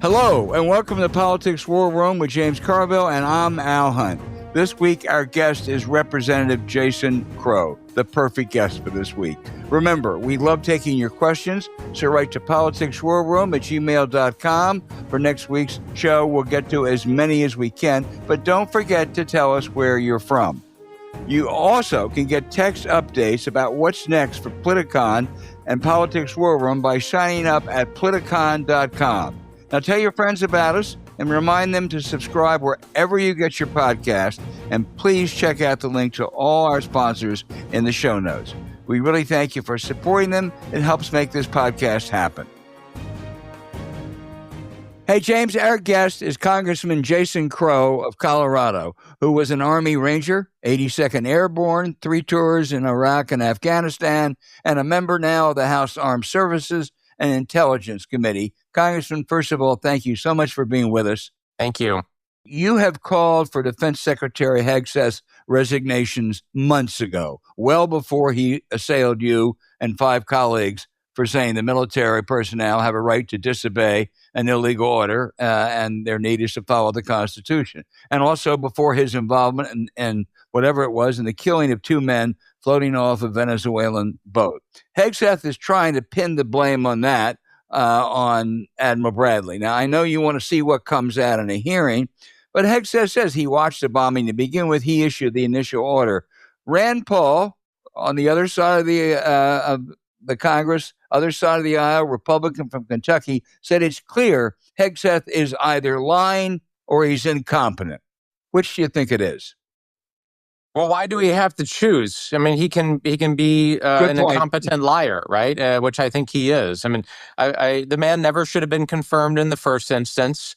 Hello, and welcome to the Politics War Room with James Carville, and I'm Al Hunt. This week, our guest is Representative Jason Crow, the perfect guest for this week. Remember, we love taking your questions, so write to politicswarroom@gmail.com. For next week's show, we'll get to as many as we can, but don't forget to tell us where you're from. You also can get text updates about what's next for Politicon and Politics War Room by signing up at politicon.com. Now tell your friends about us and remind them to subscribe wherever you get your podcast. And please check out the link to all our sponsors in the show notes. We really thank you for supporting them. It helps make this podcast happen. Hey, James, our guest is Congressman Jason Crow of Colorado, who was an Army Ranger, 82nd Airborne, 3 tours in Iraq and Afghanistan, and a member now of the House Armed Services and Intelligence Committee. Congressman, first of all, thank you so much for being with us. Thank you. You have called for Defense Secretary Hegseth's resignations months ago, well before he assailed you and 5 colleagues for saying the military personnel have a right to disobey an illegal order and their need is to follow the Constitution. And also before his involvement in whatever it was in the killing of 2 men floating off a Venezuelan boat. Hegseth is trying to pin the blame on that on Admiral Bradley. Now, I know you want to see what comes out in a hearing, but Hegseth says he watched the bombing to begin with. He issued the initial order. Rand Paul, on the other side of the Congress, other side of the aisle, Republican from Kentucky, said it's clear Hegseth is either lying or he's incompetent. Which do you think it is? Well, why do we have to choose? I mean, he can be an incompetent liar, right? Which I think he is. I mean, the man never should have been confirmed in the first instance.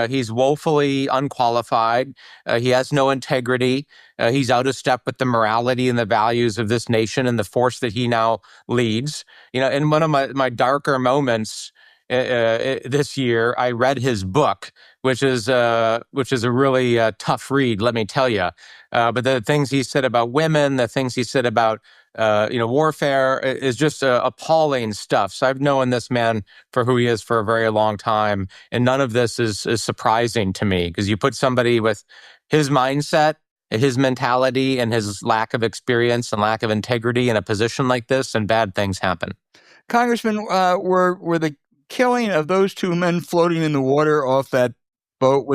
He's woefully unqualified. He has no integrity. He's out of step with the morality and the values of this nation and the force that he now leads. You know, in one of my darker moments this year, I read his book, which is a really tough read, let me tell you. But the things he said about women, the things he said about warfare is just appalling stuff. So I've known this man for who he is for a very long time, and none of this is surprising to me, because you put somebody with his mindset, his mentality, and his lack of experience and lack of integrity in a position like this, and bad things happen. Congressman, were the killing of those 2 men floating in the water off that boat,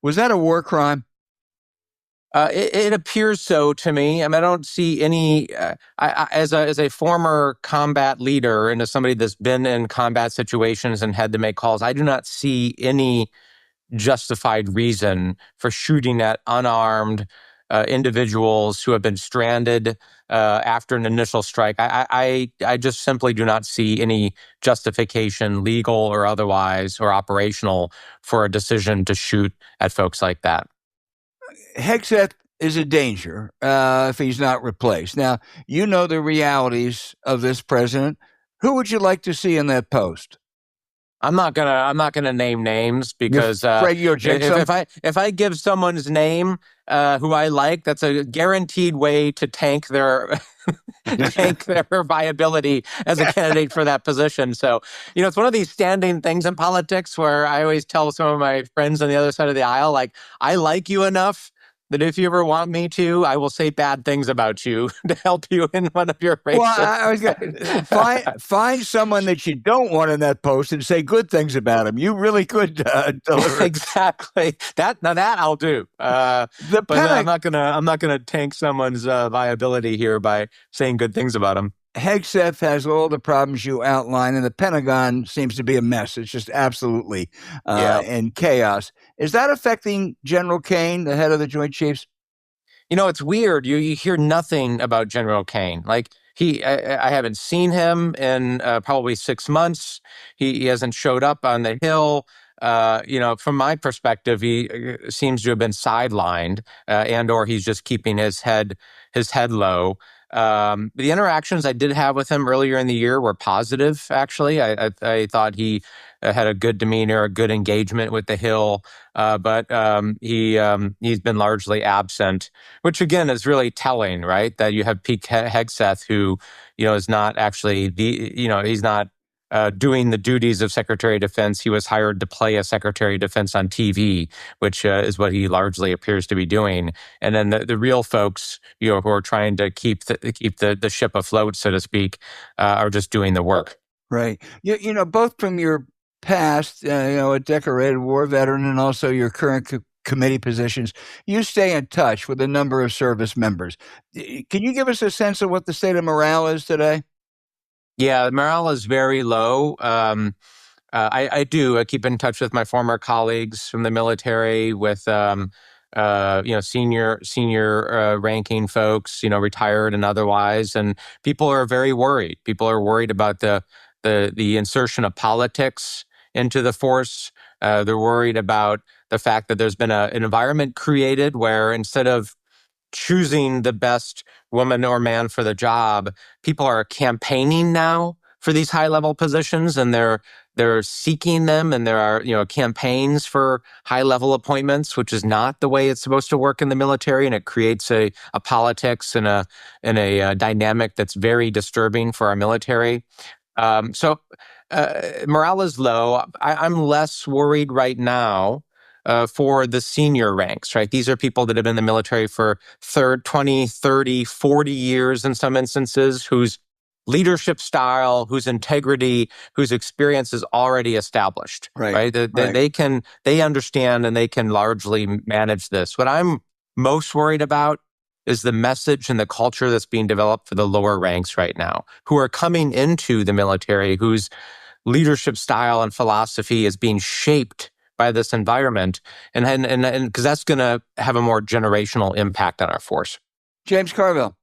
was that a war crime? It appears so to me. I mean, I don't see any. As a former combat leader and as somebody that's been in combat situations and had to make calls, I do not see any justified reason for shooting at unarmed individuals who have been stranded after an initial strike. I just simply do not see any justification, legal or otherwise, or operational, for a decision to shoot at folks like that. Hegseth is a danger if he's not replaced. Now, you know the realities of this president. Who would you like to see in that post? I'm not gonna name names, because if I give someone's name who I like, that's a guaranteed way to tank their viability as a candidate for that position. So, you know, it's one of these standing things in politics where I always tell some of my friends on the other side of the aisle, like, I like you enough that if you ever want me to, I will say bad things about you to help you in one of your races. Well, I was gonna find someone that you don't want in that post and say good things about him. You really could deliver. Exactly. That I'll do. But I'm not gonna tank someone's viability here by saying good things about him. Hegseth has all the problems you outline, and the Pentagon seems to be a mess. It's just absolutely in chaos. Is that affecting General Kane, the head of the Joint Chiefs? You know, it's weird. You hear nothing about General Kane. Like, I haven't seen him in probably 6 months. He hasn't showed up on the Hill. You know, from my perspective, he seems to have been sidelined, and/or he's just keeping his head low. The interactions I did have with him earlier in the year were positive, actually. I thought he had a good demeanor, a good engagement with the Hill, but he's been largely absent, which again is really telling, right? That you have Pete Hegseth, who, you know, is not actually he's not doing the duties of Secretary of Defense. He was hired to play a Secretary of Defense on TV, which is what he largely appears to be doing. And then the real folks, who are trying to keep the ship afloat, so to speak, are just doing the work. Right. Both from your past, a decorated war veteran, and also your current committee positions, you stay in touch with a number of service members. Can you give us a sense of what the state of morale is today? Yeah, morale is very low. I do. I keep in touch with my former colleagues from the military, with senior ranking folks, retired and otherwise, and people are very worried. People are worried about the insertion of politics into the force. They're worried about the fact that there's been an environment created where, instead of choosing the best woman or man for the job, people are campaigning now for these high-level positions, and they're seeking them, and there are campaigns for high-level appointments, which is not the way it's supposed to work in the military, and it creates a politics and a dynamic that's very disturbing for our military. So morale is low. I'm less worried right now for the senior ranks, right? These are people that have been in the military for 20, 30, 40 years in some instances, whose leadership style, whose integrity, whose experience is already established, right? They understand, and they can largely manage this. What I'm most worried about is the message and the culture that's being developed for the lower ranks right now, who are coming into the military, whose leadership style and philosophy is being shaped by this environment, and because that's going to have a more generational impact on our force. James Carville.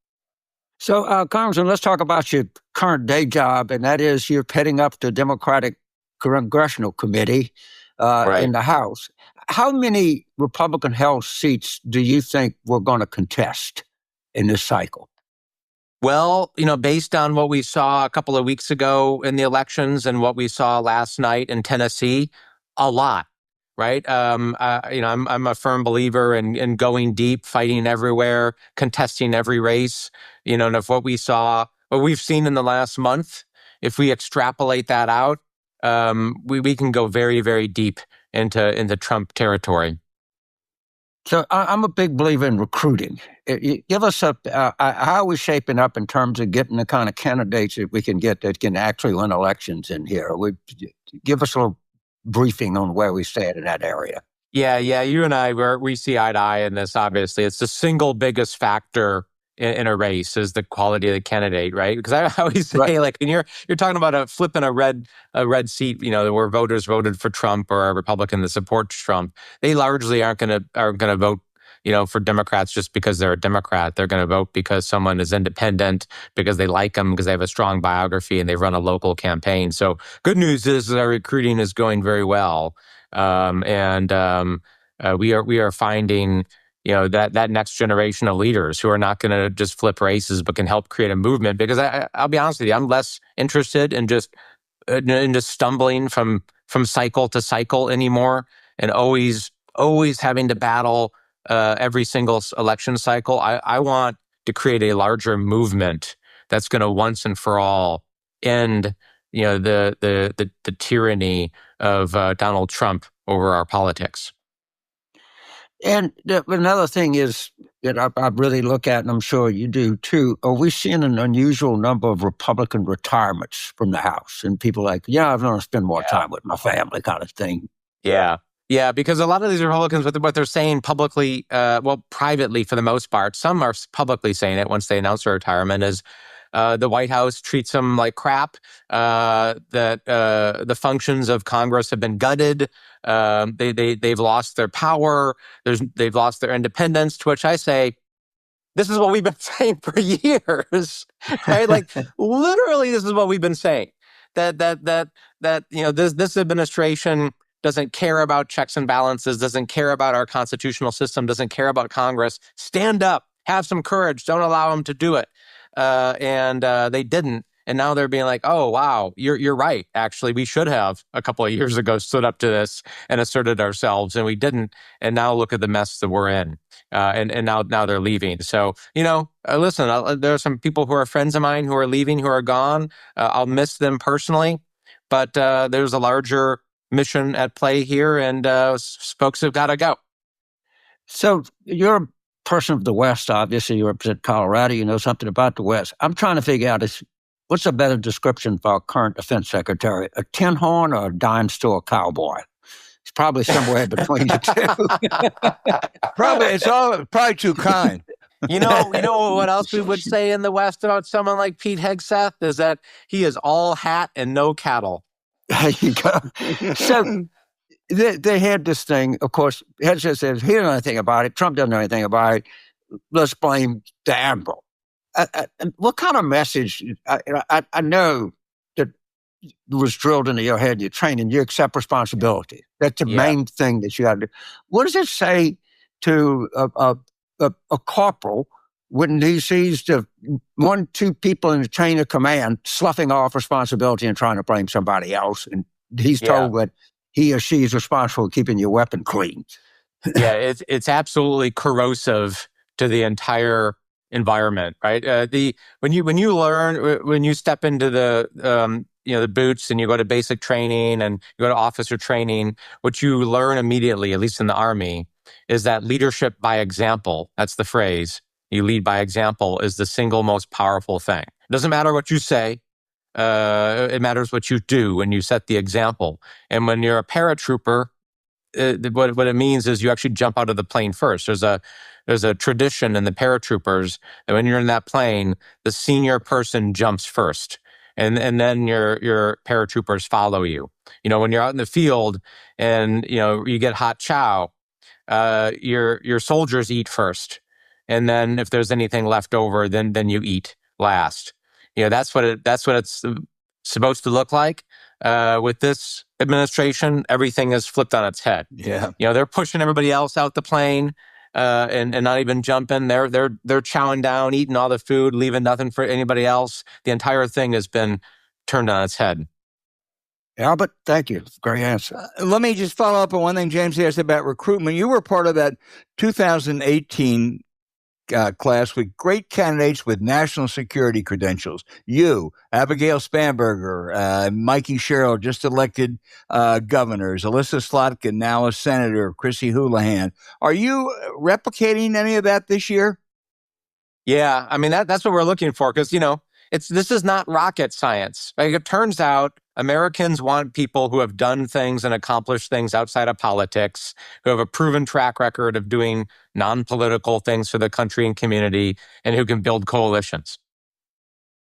So, Congressman, let's talk about your current day job, and that is you're heading up the Democratic Congressional Committee in the House. How many Republican-held seats do you think we're going to contest in this cycle? Well, based on what we saw a couple of weeks ago in the elections and what we saw last night in Tennessee, a lot, right? I'm a firm believer in going deep, fighting everywhere, contesting every race. And if what we've seen in the last month, if we extrapolate that out, we can go very, very deep into Trump territory. So I'm a big believer in recruiting. Give us how are we shaping up in terms of getting the kind of candidates that we can get that can actually win elections in here? Give us a little briefing on where we stand in that area. Yeah. You and I, we see eye to eye in this. Obviously, it's the single biggest factor in a race is the quality of the candidate, right? Because I always say, like, when you're talking about flipping a red seat, where voters voted for Trump or a Republican that supports Trump, they largely aren't going to vote, for Democrats just because they're a Democrat. They're going to vote because someone is independent, because they like them, because they have a strong biography and they run a local campaign. So good news is our recruiting is going very well, and we are finding that next generation of leaders who are not going to just flip races, but can help create a movement. Because I'll be honest with you, I'm less interested in just stumbling from cycle to cycle anymore, and always having to battle every single election cycle. I want to create a larger movement that's going to once and for all end the tyranny of Donald Trump over our politics. And another thing is that I really look at, and I'm sure you do too, are we seeing an unusual number of Republican retirements from the House? And people like, I want to spend more time with my family kind of thing. Yeah, because a lot of these Republicans, what they're saying publicly, privately for the most part, some are publicly saying it once they announce their retirement, is the White House treats them like crap, that the functions of Congress have been gutted, they've lost their power, they've lost their independence, to which I say, this is what we've been saying for years, right? Like, literally, this is what we've been saying, that this administration doesn't care about checks and balances, doesn't care about our constitutional system, doesn't care about Congress. Stand up, have some courage, don't allow them to do it. And they didn't. And now they're being like, oh, wow, you're right. Actually, we should have a couple of years ago stood up to this and asserted ourselves, and we didn't. And now look at the mess that we're in. And now they're leaving. So, listen, there are some people who are friends of mine who are leaving, who are gone. I'll miss them personally. but there's a larger mission at play here, and folks have got to go. So you're a person of the West, obviously. You represent Colorado. You know something about the West. I'm trying to figure out what's a better description for our current defense secretary, a tin horn or a dime store cowboy? It's probably somewhere between the two. Probably too kind. You know what else we would say in the West about someone like Pete Hegseth is that he is all hat and no cattle. There you go. So they had this thing, of course, Hegseth says, he doesn't know anything about it. Trump doesn't know anything about it. Let's blame the admiral. What kind of message, I know that was drilled into your head, your training, you accept responsibility. That's the main thing that you got to do. What does it say to a corporal when he sees the 1-2 people in the chain of command sloughing off responsibility and trying to blame somebody else, and he's told that he or she is responsible for keeping your weapon clean? Yeah, it's absolutely corrosive to the entire environment, right? When you step into the boots and you go to basic training and you go to officer training, what you learn immediately, at least in the Army, is that leadership by example, that's the phrase, you lead by example, is the single most powerful thing. It doesn't matter what you say. It matters what you do when you set the example. And when you're a paratrooper, what it means is you actually jump out of the plane first. There's a tradition in the paratroopers that when you're in that plane, the senior person jumps first, and then your paratroopers follow you. When you're out in the field and you get hot chow, your soldiers eat first, and then if there's anything left over, then you eat last. That's what it's supposed to look like. With this administration, everything is flipped on its head. Yeah. They're pushing everybody else out the plane and not even jumping. They're chowing down, eating all the food, leaving nothing for anybody else. The entire thing has been turned on its head. Albert, thank you. Great answer. Let me just follow up on one thing James asked about recruitment. You were part of that 2018 class with great candidates with national security credentials. You, Abigail Spanberger, Mikey Sherrill, just elected governors, Alyssa Slotkin, now a senator, Chrissy Houlihan. Are you replicating any of that this year? Yeah, I mean, that's what we're looking for, because, this is not rocket science. Like, it turns out Americans want people who have done things and accomplished things outside of politics, who have a proven track record of doing non-political things for the country and community, and who can build coalitions.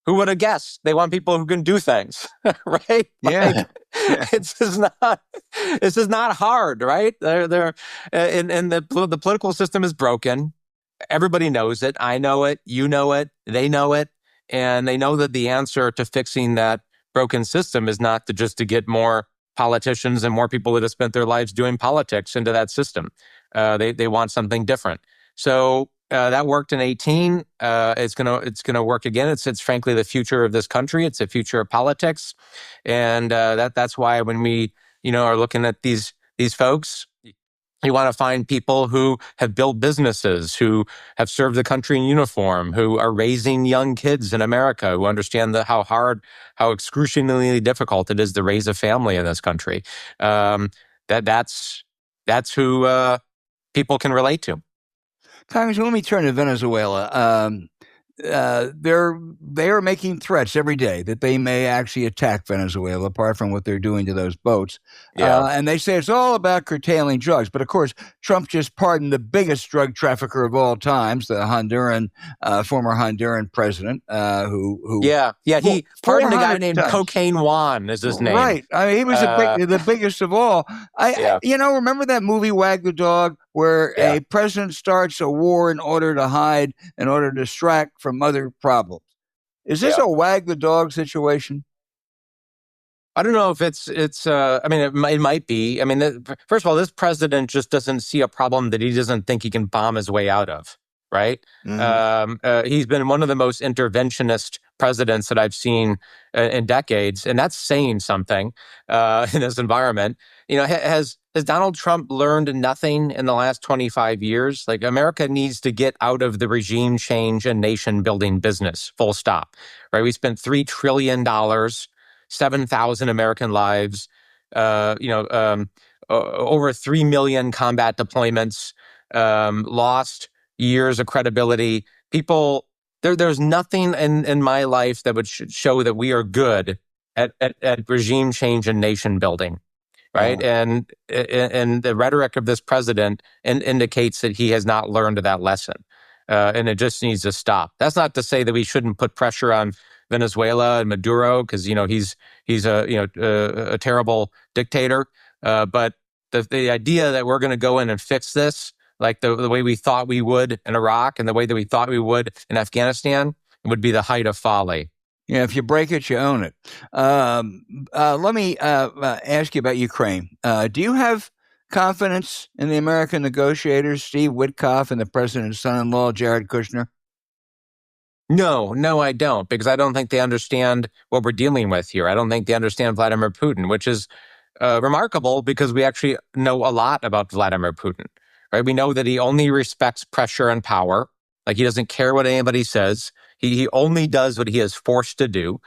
Who would have guessed? They want people who can do things, right? Yeah. It's just not hard, right? And the political system is broken. Everybody knows it. I know it. You know it. They know it. And they know that the answer to fixing that broken system is not to get more politicians and more people that have spent their lives doing politics into that system. They want something different. So that worked in 2018. It's gonna work again. It's frankly the future of this country. It's the future of politics, and that's why when we are looking at these folks, you want to find people who have built businesses, who have served the country in uniform, who are raising young kids in America, who understand how excruciatingly difficult it is to raise a family in this country. That's who people can relate to. Congressman, let me turn to Venezuela. They're making threats every day that they may actually attack Venezuela, apart from what they're doing to those boats. Yeah. And they say it's all about curtailing drugs. But of course, Trump just pardoned the biggest drug trafficker of all times, the former Honduran president, he pardoned a guy named Cocaine Juan is his name. Right. I mean, he was the biggest of all. Remember that movie Wag the Dog, where a president starts a war in order to distract from other problems? Is this a wag the dog situation? I don't know if it's. It might be. I mean, first of all, this president just doesn't see a problem that he doesn't think he can bomb his way out of. Right? Mm-hmm. He's been one of the most interventionist presidents that I've seen in decades, and that's saying something in this environment. Has Donald Trump learned nothing in the last 25 years? Like, America needs to get out of the regime change and nation building business, full stop, right? We spent $3 trillion 7,000 American lives, over 3 million combat deployments, lost years of credibility. People, there's nothing in my life that would show that we are good at regime change and nation building. Right. And the rhetoric of this president indicates that he has not learned that lesson. And it just needs to stop. That's not to say that we shouldn't put pressure on Venezuela and Maduro, because, he's a terrible dictator. But the idea that we're going to go in and fix this, like the way we thought we would in Iraq and the way that we thought we would in Afghanistan, would be the height of folly. Yeah, if you break it, you own it. Let me ask you about Ukraine. Do you have confidence in the American negotiators, Steve Witkoff and the president's son-in-law, Jared Kushner? No, I don't, because I don't think they understand what we're dealing with here. I don't think they understand Vladimir Putin, which is remarkable because we actually know a lot about Vladimir Putin. Right? We know that he only respects pressure and power. Like, he doesn't care what anybody says. He only does what he is forced to do.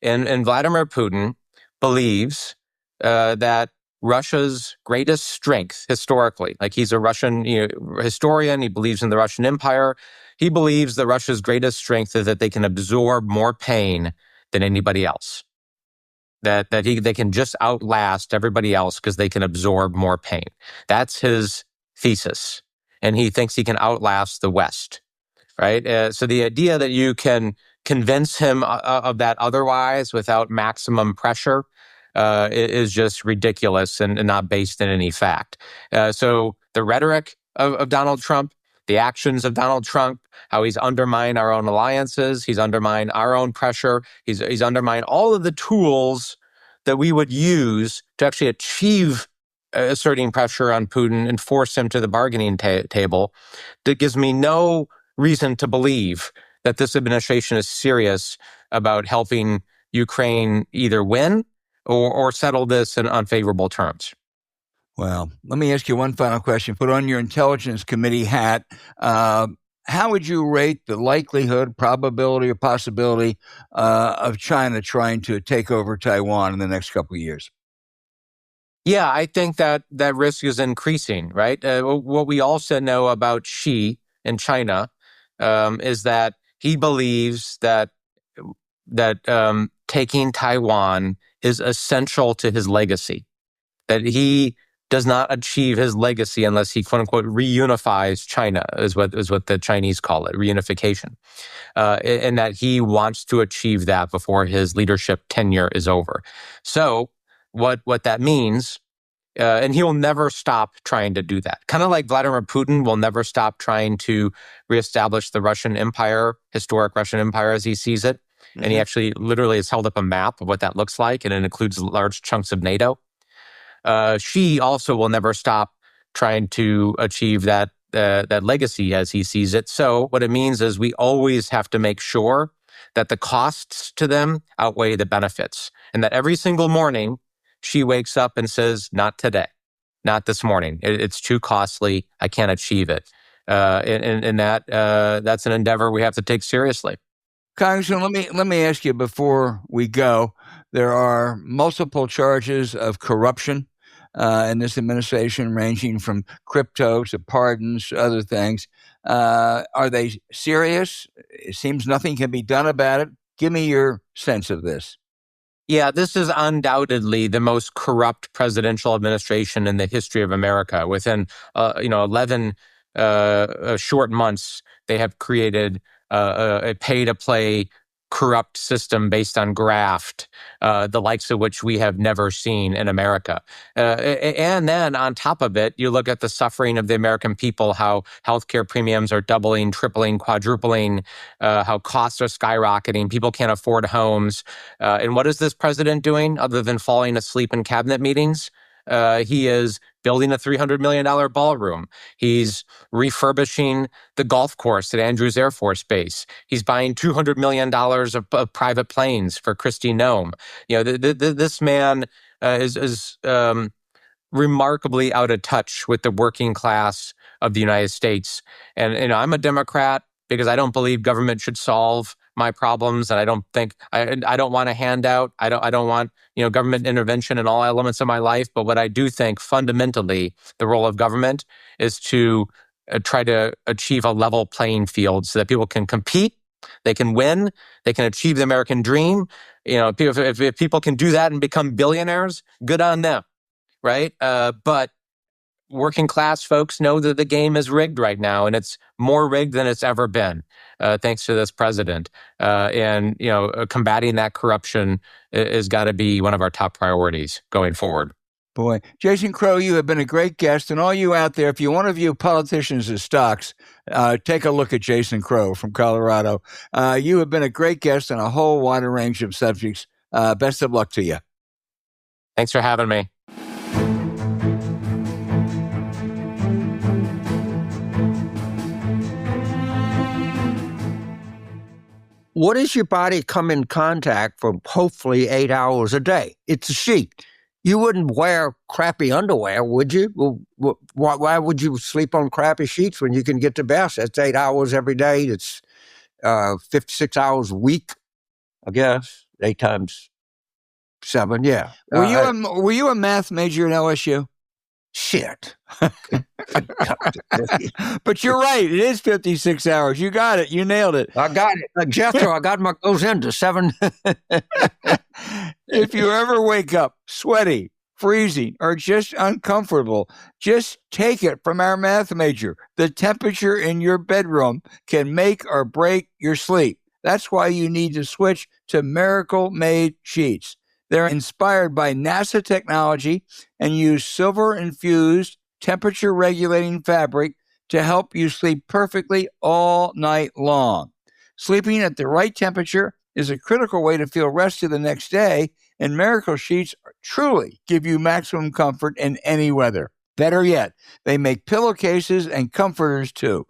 And Vladimir Putin believes that Russia's greatest strength historically, like, he's a Russian historian, he believes in the Russian Empire. He believes that Russia's greatest strength is that they can absorb more pain than anybody else. That they can just outlast everybody else because they can absorb more pain. That's his thesis. And he thinks he can outlast the West. Right? So the idea that you can convince him of that otherwise without maximum pressure is just ridiculous and not based in any fact. So the rhetoric of Donald Trump, the actions of Donald Trump, how he's undermined our own alliances, he's undermined our own pressure, he's undermined all of the tools that we would use to actually achieve asserting pressure on Putin and force him to the bargaining table. That gives me no reason to believe that this administration is serious about helping Ukraine either win or settle this in unfavorable terms. Well, let me ask you one final question. Put on your Intelligence Committee hat. How would you rate the likelihood, probability, or possibility of China trying to take over Taiwan in the next couple of years? Yeah, I think that risk is increasing, right? What we also know about Xi in China is that he believes that taking Taiwan is essential to his legacy, that he does not achieve his legacy unless he, quote unquote, reunifies China, is what the Chinese call it, reunification, and that he wants to achieve that before his leadership tenure is over. So what that means, and he will never stop trying to do that. Kind of like Vladimir Putin will never stop trying to reestablish the Russian Empire, historic Russian Empire as he sees it. Mm-hmm. And he actually literally has held up a map of what that looks like, and it includes large chunks of NATO. Xi also will never stop trying to achieve that legacy as he sees it. So what it means is we always have to make sure that the costs to them outweigh the benefits, and that every single morning Xi wakes up and says, "Not today, not this morning. It's too costly. I can't achieve it." And that's an endeavor we have to take seriously. Congressman, let me ask you before we go. There are multiple charges of corruption in this administration, ranging from crypto to pardons to other things. Are they serious? It seems nothing can be done about it. Give me your sense of this. Yeah, this is undoubtedly the most corrupt presidential administration in the history of America. Within 11 short months, they have created a pay-to-play corrupt system based on graft, the likes of which we have never seen in America. And then on top of it, you look at the suffering of the American people, how healthcare premiums are doubling, tripling, quadrupling, how costs are skyrocketing, people can't afford homes. And what is this president doing other than falling asleep in cabinet meetings? He is building a $300 million ballroom. He's refurbishing the golf course at Andrews Air Force Base. He's buying $200 million of private planes for Kristi Noem. This man is remarkably out of touch with the working class of the United States. And I'm a Democrat because I don't believe government should solve my problems, and I don't think I don't want a handout. I don't want government intervention in all elements of my life. But what I do think fundamentally, the role of government is to try to achieve a level playing field so that people can compete, they can win, they can achieve the American dream. If people can do that and become billionaires, good on them, right? But working class folks know that the game is rigged right now, and it's more rigged than it's ever been, thanks to this president. And combating that corruption has got to be one of our top priorities going forward. Boy, Jason Crow, you have been a great guest, and all you out there, if you want to view politicians as stocks, take a look at Jason Crow from Colorado. You have been a great guest on a whole wide range of subjects. Best of luck to you. Thanks for having me. What does your body come in contact for hopefully 8 hours a day? It's a sheet. You wouldn't wear crappy underwear, would you? Well, why would you sleep on crappy sheets when you can get the best? That's 8 hours every day. It's 56 hours a week, I guess. 8 times 7, yeah. Were you a math major at LSU? Shit. But you're right. It is 56 hours. You got it. You nailed it. I got it. Like Jethro, I got my goes into 7. If you ever wake up sweaty, freezing, or just uncomfortable, just take it from our math major. The temperature in your bedroom can make or break your sleep. That's why you need to switch to Miracle-Made sheets. They're inspired by NASA technology and use silver-infused temperature-regulating fabric to help you sleep perfectly all night long. Sleeping at the right temperature is a critical way to feel rested the next day, and Miracle Sheets truly give you maximum comfort in any weather. Better yet, they make pillowcases and comforters too.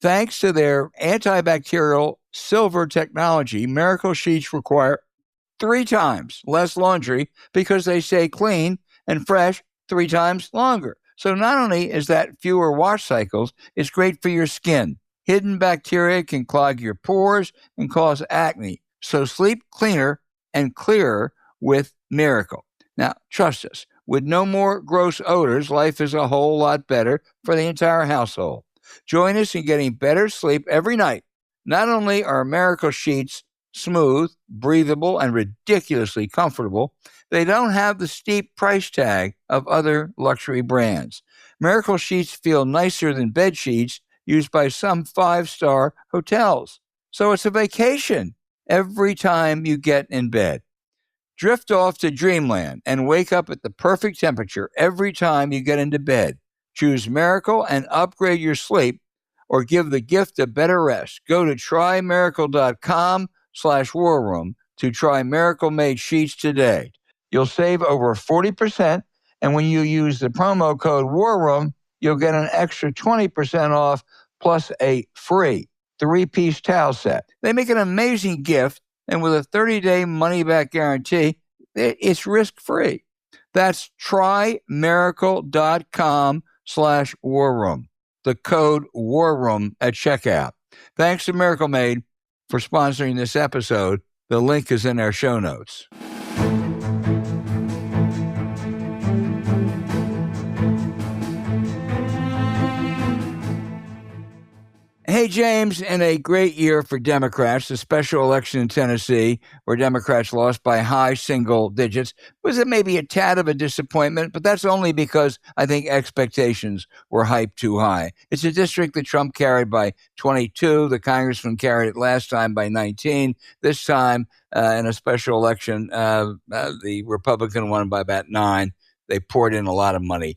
Thanks to their antibacterial silver technology, Miracle Sheets require 3 times less laundry because they stay clean and fresh 3 times longer. So not only is that fewer wash cycles, it's great for your skin. Hidden bacteria can clog your pores and cause acne. So sleep cleaner and clearer with Miracle. Now, trust us, with no more gross odors, life is a whole lot better for the entire household. Join us in getting better sleep every night. Not only are Miracle Sheets smooth, breathable, and ridiculously comfortable, they don't have the steep price tag of other luxury brands. Miracle Sheets feel nicer than bed sheets used by some 5-star hotels. So it's a vacation every time you get in bed. Drift off to dreamland and wake up at the perfect temperature every time you get into bed. Choose Miracle and upgrade your sleep or give the gift of better rest. Go to trymiracle.com/war room to try Miracle-Made sheets today. You'll save over 40%, and when you use the promo code War Room, you'll get an extra 20% off plus a free 3-piece towel set. They make an amazing gift, and with a 30-day money-back guarantee, it's risk-free. That's trymiracle.com/war room. The code War Room at checkout. Thanks to Miracle Made for sponsoring this episode. The link is in our show notes. Hey, James, in a great year for Democrats, the special election in Tennessee, where Democrats lost by high single digits, was it maybe a tad of a disappointment, but that's only because I think expectations were hyped too high. It's a district that Trump carried by 22. The congressman carried it last time by 19. This time, in a special election, the Republican won by about 9. They poured in a lot of money.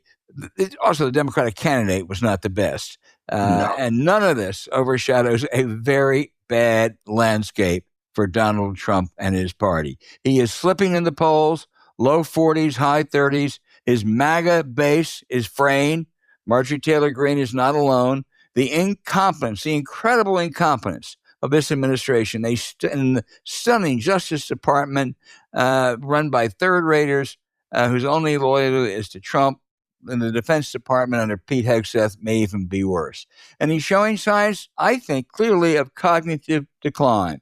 Also, the Democratic candidate was not the best. No. And none of this overshadows a very bad landscape for Donald Trump and his party. He is slipping in the polls, low 40s, high 30s. His MAGA base is fraying. Marjorie Taylor Greene is not alone. The incompetence, the incredible incompetence of this administration, in the stunning Justice Department run by third-raters whose only loyalty is to Trump, and the Defense Department under Pete Hegseth may even be worse. And he's showing signs, I think, clearly of cognitive decline.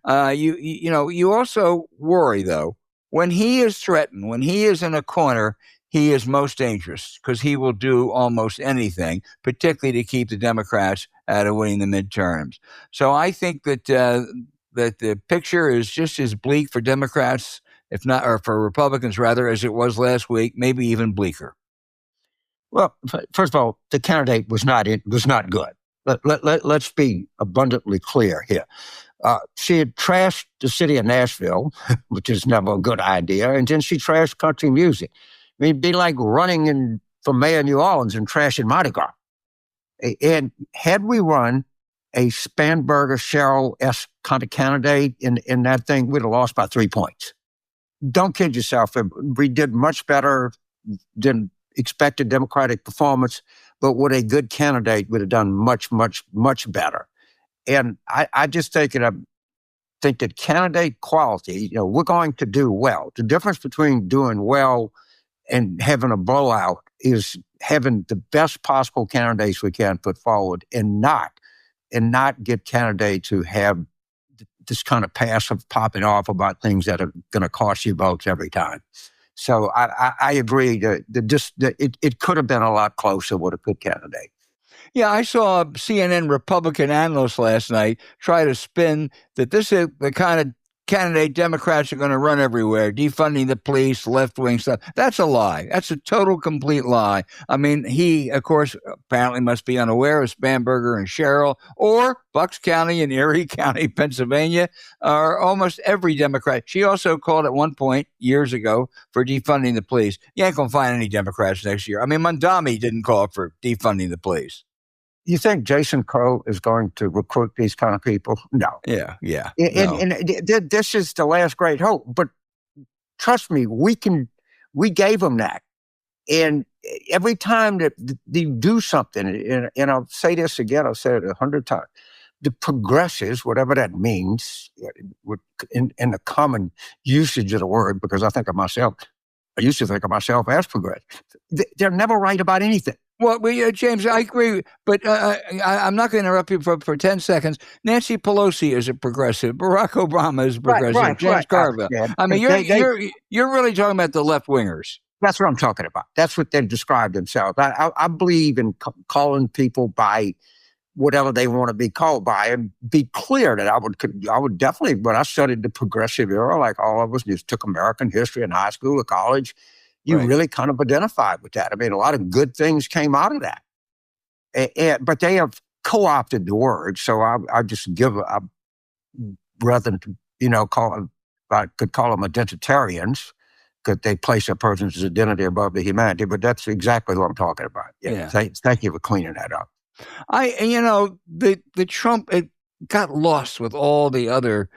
You also worry, though, when he is threatened, when he is in a corner, he is most dangerous because he will do almost anything, particularly to keep the Democrats out of winning the midterms. So I think that the picture is just as bleak for Democrats, if not, or for Republicans rather, as it was last week, maybe even bleaker. Well, first of all, the candidate was not good. Let's be abundantly clear here. She had trashed the city of Nashville, which is never a good idea, and then she trashed country music. I mean, it'd be like running for mayor of New Orleans and trashing Mardi Gras. And had we run a Spanberger, Cheryl-esque kind of candidate in that thing, we'd have lost by 3 points. Don't kid yourself. We did much better than expected Democratic performance, but with a good candidate, would have done much, much, much better. And I just think that candidate quality, we're going to do well. The difference between doing well and having a blowout is having the best possible candidates we can put forward and not get candidates who have this kind of passive popping off about things that are going to cost you votes every time. So I agree that it could have been a lot closer with a good candidate. Yeah, I saw a CNN Republican analyst last night try to spin that this is the kind of candidate Democrats are going to run everywhere, defunding the police, left-wing stuff. That's a lie. That's a total, complete lie. I mean, he, of course, apparently must be unaware of Spanberger and Cheryl, or Bucks County and Erie County, Pennsylvania, or almost every Democrat. She also called at one point years ago for defunding the police. You ain't going to find any Democrats next year. I mean, Mondami didn't call for defunding the police. You think Jason Crow is going to recruit these kind of people? No. Yeah. And this is the last great hope. But trust me, we gave them that. And every time that they do something, and I'll say this again, I've said it 100 times, the progressives, whatever that means, in the common usage of the word, because I used to think of myself as progressive, they're never right about anything. Well, James, I agree, but I'm not going to interrupt you for 10 seconds. Nancy Pelosi is a progressive. Barack Obama is a progressive. Right, James Carville. Yeah. I mean, you're really talking about the left wingers. That's what I'm talking about. That's what they describe themselves. I believe in calling people by whatever they want to be called by, and be clear that I would definitely, when I studied the progressive era, like all of us, just took American history in high school or college, you really kind of identified with that. I mean, a lot of good things came out of that. But they have co-opted the word, so I just rather than, I could call them identitarians, because they place a person's identity above the humanity, but that's exactly what I'm talking about. Yeah. Thank you for cleaning that up. The Trump, it got lost with all the other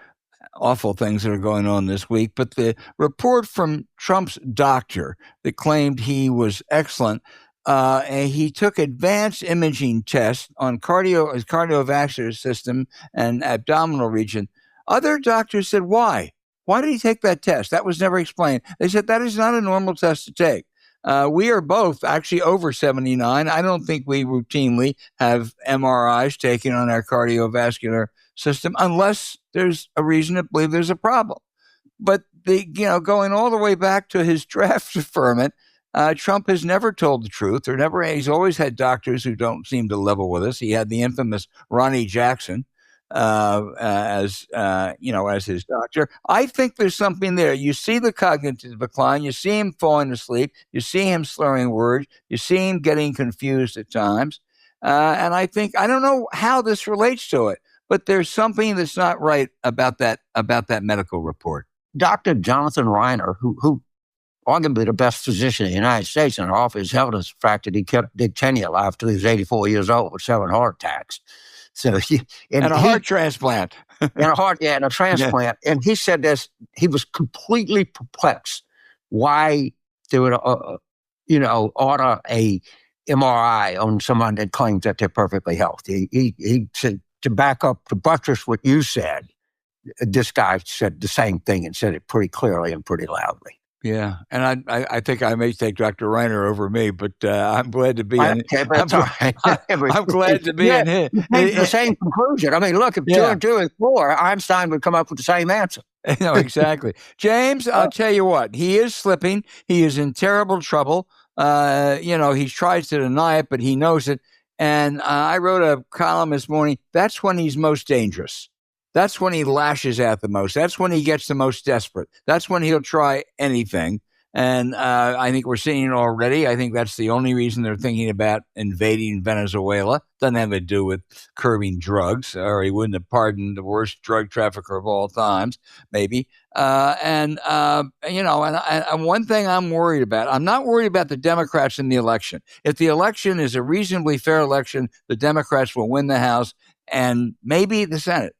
awful things that are going on this week, but the report from Trump's doctor that claimed he was excellent, and he took advanced imaging tests on his cardiovascular system and abdominal region. Other doctors said, why? Why did he take that test? That was never explained. They said that is not a normal test to take. We are both actually over 79. I don't think we routinely have MRIs taken on our cardiovascular system unless there's a reason to believe there's a problem. But going all the way back to his draft deferment, Trump has never told the truth. He's always had doctors who don't seem to level with us. He had the infamous Ronnie Jackson as his doctor. I think there's something there. You see the cognitive decline. You see him falling asleep. You see him slurring words. You see him getting confused at times. And I don't know how this relates to it, but there's something that's not right about that medical report. Dr. Jonathan Reiner, who arguably the best physician in the United States in office, held us the fact that he kept Dick Cheney alive till he was 84 years old with 7 heart attacks. So heart transplant. And a transplant. Yeah. And he said this, he was completely perplexed why they would, order a MRI on someone that claims that they're perfectly healthy. He said, to buttress what you said, this guy said the same thing and said it pretty clearly and pretty loudly. Yeah, and I think I may take Dr. Reiner over me, but I'm glad to be in. I'm glad to be in here. The same conclusion. I mean, look, if 2 and 2 is 4, Einstein would come up with the same answer. No, exactly. James, I'll tell you what, he is slipping. He is in terrible trouble. He tries to deny it, but he knows it. And I wrote a column this morning. That's when he's most dangerous. That's when he lashes out the most. That's when he gets the most desperate. That's when he'll try anything. And I think we're seeing it already. I think that's the only reason they're thinking about invading Venezuela. Doesn't have to do with curbing drugs, or he wouldn't have pardoned the worst drug trafficker of all times, maybe. And one thing I'm worried about, I'm not worried about the Democrats in the election. If the election is a reasonably fair election, the Democrats will win the House and maybe the Senate.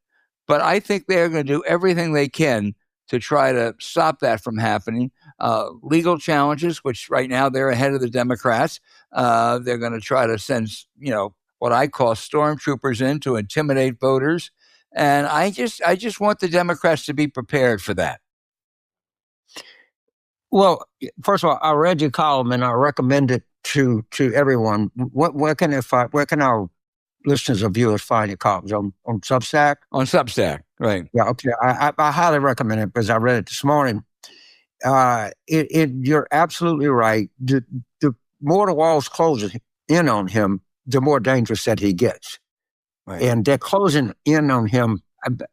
But I think they're going to do everything they can to try to stop that from happening. Legal challenges, which right now they're ahead of the Democrats. They're going to try to send, what I call stormtroopers in to intimidate voters. And I just want the Democrats to be prepared for that. Well, first of all, I read your column and I recommend it to everyone. Where can our listeners or viewers find your columns? On Substack? On Substack, right. Yeah, okay. I highly recommend it because I read it this morning. You're absolutely right. The more the walls close in on him, the more dangerous that he gets. Right. And they're closing in on him.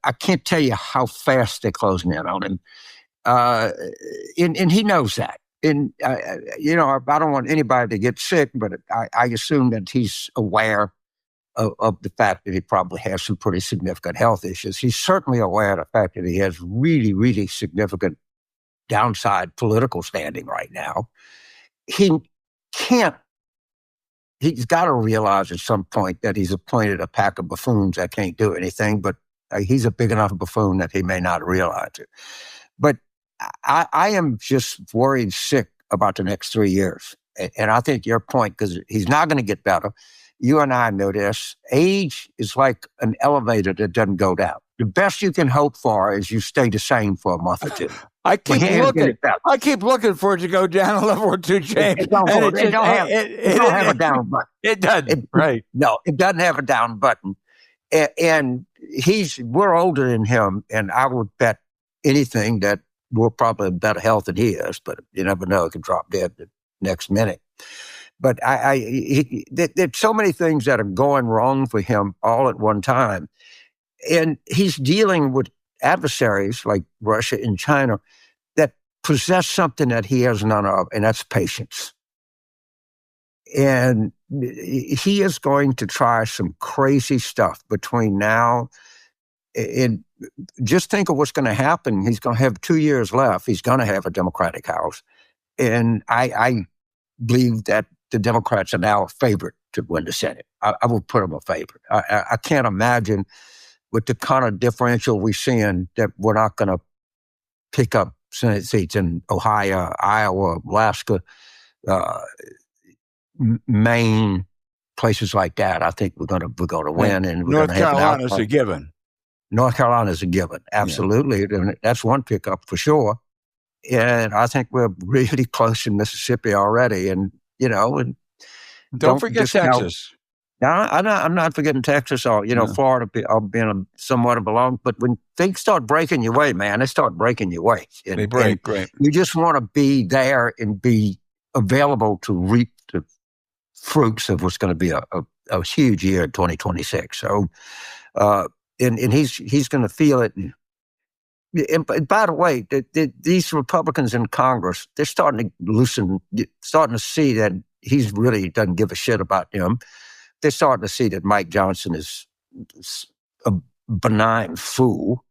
I can't tell you how fast they're closing in on him. And he knows that. And, I don't want anybody to get sick, but I assume that he's aware of the fact that he probably has some pretty significant health issues. He's certainly aware of the fact that he has really, really significant downside political standing right now. He's got to realize at some point that he's appointed a pack of buffoons that can't do anything, but he's a big enough buffoon that he may not realize it. But I am just worried sick about the next 3 years. And I think your point, because he's not going to get better. You and I know this. Age is like an elevator that doesn't go down. The best you can hope for is you stay the same for a month or two. I keep looking for it to go down a level or two, James. It don't have a down button. It doesn't. Right. No, it doesn't have a down button. And we're older than him, and I would bet anything that we're probably in better health than he is, but you never know. It could drop dead the next minute. But there's so many things that are going wrong for him all at one time. And he's dealing with adversaries like Russia and China that possess something that he has none of, and that's patience. And he is going to try some crazy stuff between now and just think of what's going to happen. He's going to have 2 years left. He's going to have a Democratic House. And I believe that the Democrats are now a favorite to win the Senate. I will put them a favorite. I can't imagine with the kind of differential we're seeing that we're not going to pick up Senate seats in Ohio, Iowa, Alaska, Maine, places like that. I think we're going to win, and we're North Carolina's a given. North Carolina's a given, absolutely. Yeah. That's one pickup for sure. And I think we're really close in Mississippi already, and and don't forget Texas. I'm not forgetting Texas or, Florida being somewhat of a belong. But when things start breaking your way, man, they start breaking your way. They break, great. You just want to be there and be available to reap the fruits of what's going to be a huge year in 2026. So, and he's going to feel it. And by the way, these Republicans in Congress, they're starting to see that he's really doesn't give a shit about them. They're starting to see that Mike Johnson is a benign fool.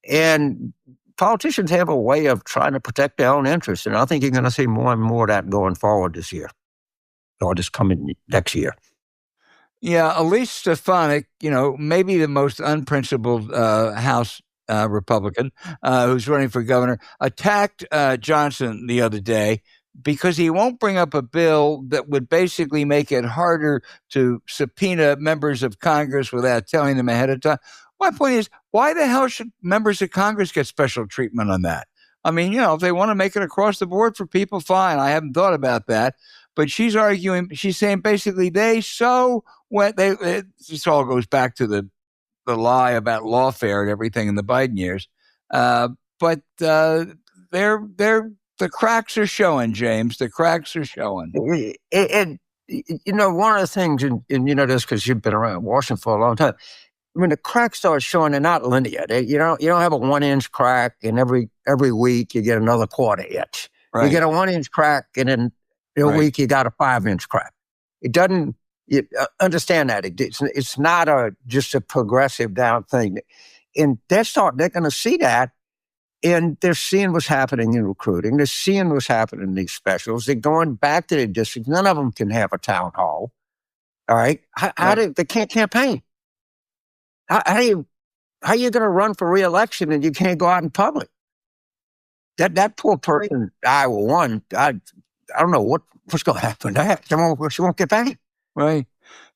And politicians have a way of trying to protect their own interests. And I think you're going to see more and more of that going forward this year, or this coming next year. Yeah, Elise Stefanik, maybe the most unprincipled House Republican who's running for governor, attacked Johnson the other day because he won't bring up a bill that would basically make it harder to subpoena members of Congress without telling them ahead of time. My point is, why the hell should members of Congress get special treatment on that? I mean, if they want to make it across the board for people, fine. I haven't thought about that. But she's saying basically this all goes back to the lie about lawfare and everything in the Biden years. But the cracks are showing, James. The cracks are showing. And one of the things, and you know this because you've been around Washington for a long time. When the cracks start showing, they're not linear. You don't have a 1-inch crack, and every week you get another 1/4 inch. Right. You get a 1-inch crack, and then a week you got a 5-inch crack. It doesn't. You understand that it's not just a progressive down thing, and they're going to see that, and they're seeing what's happening in recruiting. They're seeing what's happening in these specials. They're going back to their districts. None of them can have a town hall. All right, they can't campaign. How are you going to run for re-election and you can't go out in public? That poor person, Iowa won. I don't know what's going to happen. She won't get back. Right.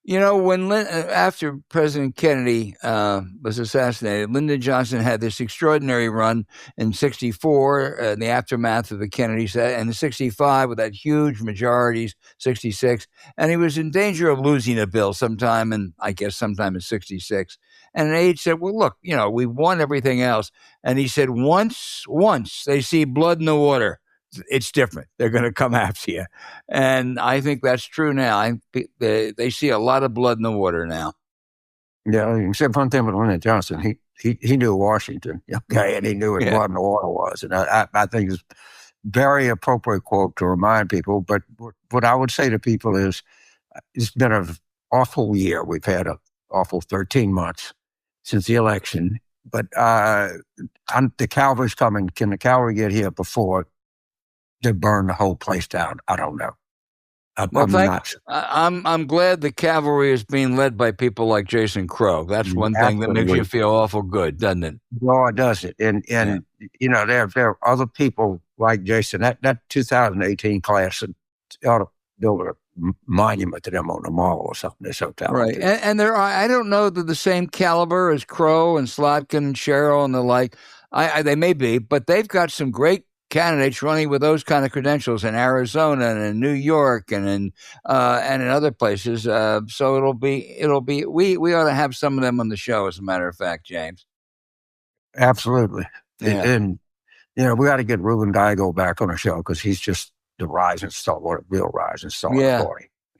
When after President Kennedy was assassinated, Lyndon Johnson had this extraordinary run in 1964, in the aftermath of the Kennedy and in 1965 with that huge majorities, 1966, and he was in danger of losing a bill sometime in 1966. And Age said, well, look, we won everything else. And he said, once they see blood in the water, it's different. They're going to come after you. And I think that's true now. They see a lot of blood in the water now. Yeah, except one thing with Lyndon Johnson, he knew Washington, okay, and he knew what blood in the water was. And I think it's very appropriate quote to remind people. But what I would say to people is, it's been an awful year. We've had an awful 13 months since the election. But the cavalry's coming. Can the cavalry get here before they burn the whole place down? I don't know. I'm glad the cavalry is being led by people like Jason Crow. That's one thing that makes you feel awful good, doesn't it? No, it doesn't. And there are other people like Jason. That 2018 class ought to build a monument to them on the mall or something. They're so talented. Right. And there are, I don't know that the same caliber as Crow and Slotkin and Sherrill and the like. They may be, but they've got some great candidates running with those kind of credentials in Arizona and in New York and in other places. So it'll be. We ought to have some of them on the show. As a matter of fact, James. Absolutely. Yeah. And we got to get Ruben Geigo back on the show because he's just the rising star, real rising star. Yeah,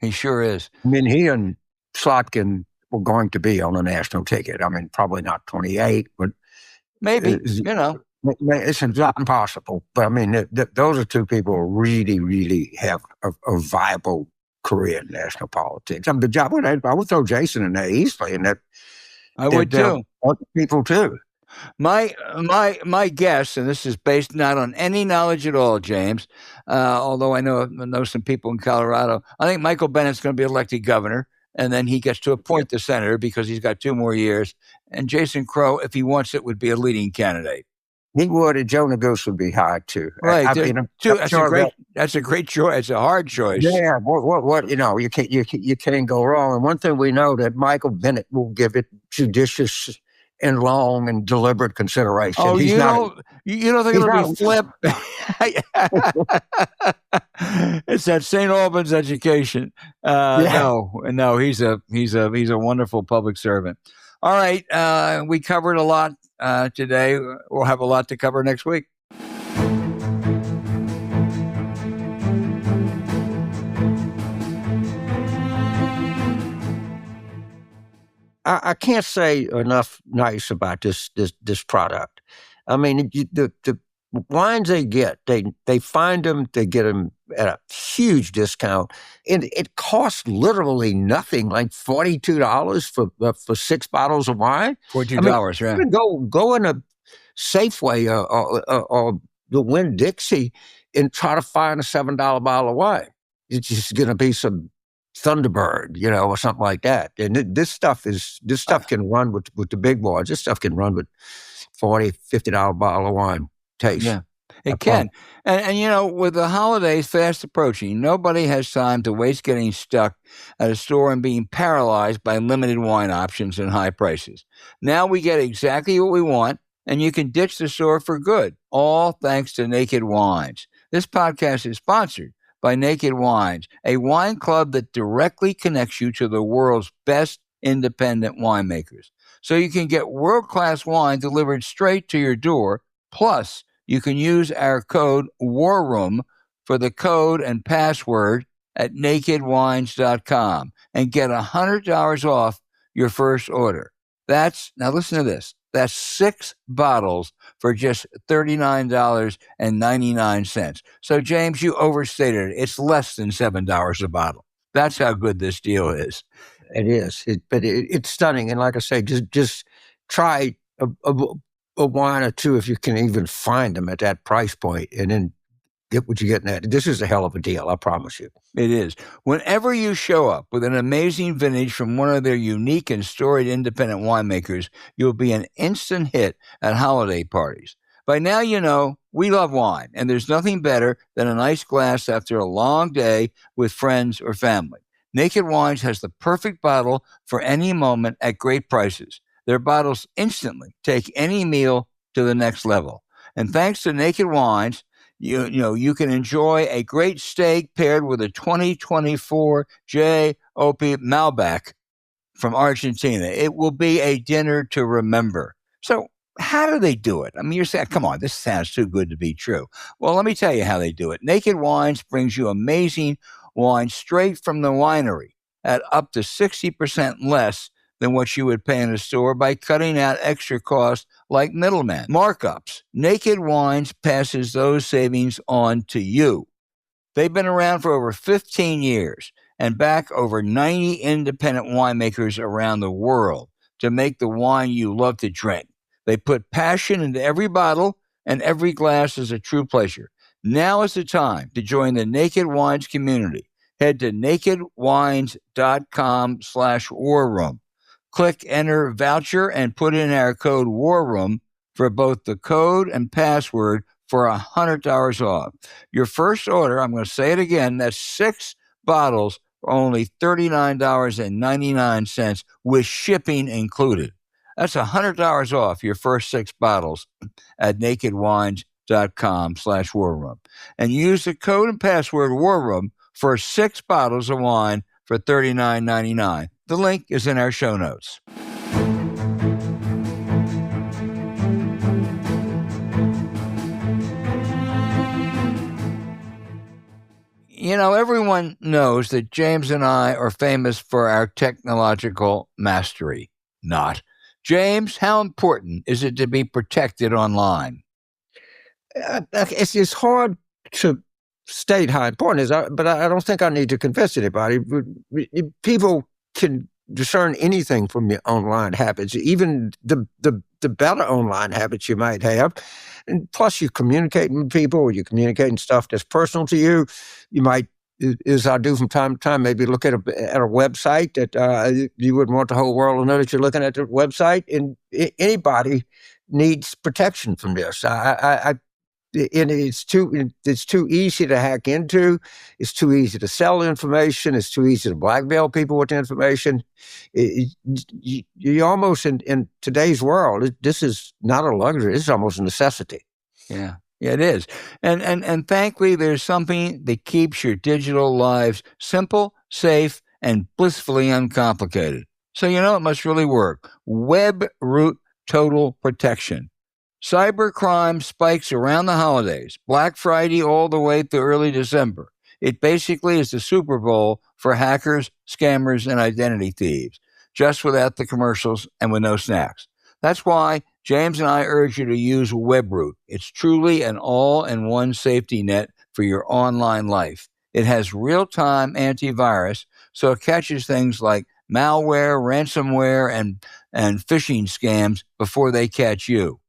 he sure is. I mean, he and Slotkin were going to be on a national ticket. I mean, probably not 28, but maybe. It's not impossible, but I mean, those are two people who really, really have a viable career in national politics. I mean, I would throw Jason in there easily, and that I would too. Other people too. My guess, and this is based not on any knowledge at all, James, although I know some people in Colorado. I think Michael Bennett's going to be elected governor, and then he gets to appoint the senator because he's got 2 more years. And Jason Crow, if he wants it, would be a leading candidate. He would, and Joe Neguse would be hard too. Right, that's a great choice. It's a hard choice. Yeah, what you can't go wrong. And one thing we know that Michael Bennett will give it judicious and long and deliberate consideration. Oh, you don't think it'll be flip? It's that St. Albans education. No, he's a wonderful public servant. All right, we covered a lot today. We'll have a lot to cover next week. I can't say enough nice about this product. I mean, the wines they get, they find them, they get them at a huge discount, and it costs literally nothing, like $42 for 6 bottles of wine. $42, right? Go in a Safeway or the Winn-Dixie and try to find a $7 bottle of wine. It's just going to be some Thunderbird, or something like that. And this stuff can run with the big boys. This stuff can run with $40, $50 bottle of wine taste. Yeah, it can. And with the holidays fast approaching, nobody has time to waste getting stuck at a store and being paralyzed by limited wine options and high prices. Now we get exactly what we want and you can ditch the store for good, all thanks to Naked Wines. This podcast is sponsored by Naked Wines, a wine club that directly connects you to the world's best independent winemakers. So you can get world-class wine delivered straight to your door. Plus, you can use our code WARROOM for the code and password at nakedwines.com and get $100 off your first order. Now listen to this. That's 6 bottles for just $39.99. So, James, you overstated it. It's less than $7 a bottle. That's how good this deal is. It is. It's stunning. And like I say, just try a wine or two if you can even find them at that price point, and then get what you get in that. This is a hell of a deal, I promise you. It is. Whenever you show up with an amazing vintage from one of their unique and storied independent winemakers, you'll be an instant hit at holiday parties. By now, you know, we love wine, and there's nothing better than a nice glass after a long day with friends or family. Naked Wines has the perfect bottle for any moment at great prices. Their bottles instantly take any meal to the next level. And thanks to Naked Wines, you can enjoy a great steak paired with a 2024 JOP Malbec from Argentina. It will be a dinner to remember. So how do they do it? I mean, you're saying, come on, this sounds too good to be true. Well, let me tell you how they do it. Naked Wines brings you amazing wine straight from the winery at up to 60% less than what you would pay in a store by cutting out extra costs like middlemen, markups. Naked Wines passes those savings on to you. They've been around for over 15 years and back over 90 independent winemakers around the world to make the wine you love to drink. They put passion into every bottle, and every glass is a true pleasure. Now is the time to join the Naked Wines community. Head to nakedwines.com/warroom. Click enter voucher and put in our code WARROOM for both the code and password for $100 off. Your first order, I'm going to say it again, that's 6 bottles for only $39.99 with shipping included. That's $100 off your first 6 bottles at nakedwines.com/warroom. And use the code and password WARROOM for 6 bottles of wine for $39.99. The link is in our show notes. You know, everyone knows that James and I are famous for our technological mastery. Not. James, how important is it to be protected online? It's hard to state how important it is, but I don't think I need to convince anybody. People can discern anything from your online habits, even the better online habits you might have. And plus, you're communicating with people, or you're communicating stuff that's personal to you. You might, as I do from time to time, maybe look at a website that you wouldn't want the whole world to know that you're looking at the website. And anybody needs protection from this. And it's too easy to hack into. It's too easy to sell information. It's too easy to blackmail people with information. You almost, in today's world, this is not a luxury. This is almost a necessity. Yeah, it is. And thankfully, there's something that keeps your digital lives simple, safe, and blissfully uncomplicated. So you know it must really work. WEBROOT Total Protection. Cybercrime spikes around the holidays, Black Friday all the way through early December. It basically is the Super Bowl for hackers, scammers, and identity thieves, just without the commercials and with no snacks. That's why James and I urge you to use WEBROOT. It's truly an all-in-one safety net for your online life. It has real-time antivirus, so it catches things like malware, ransomware, and phishing scams before they catch you.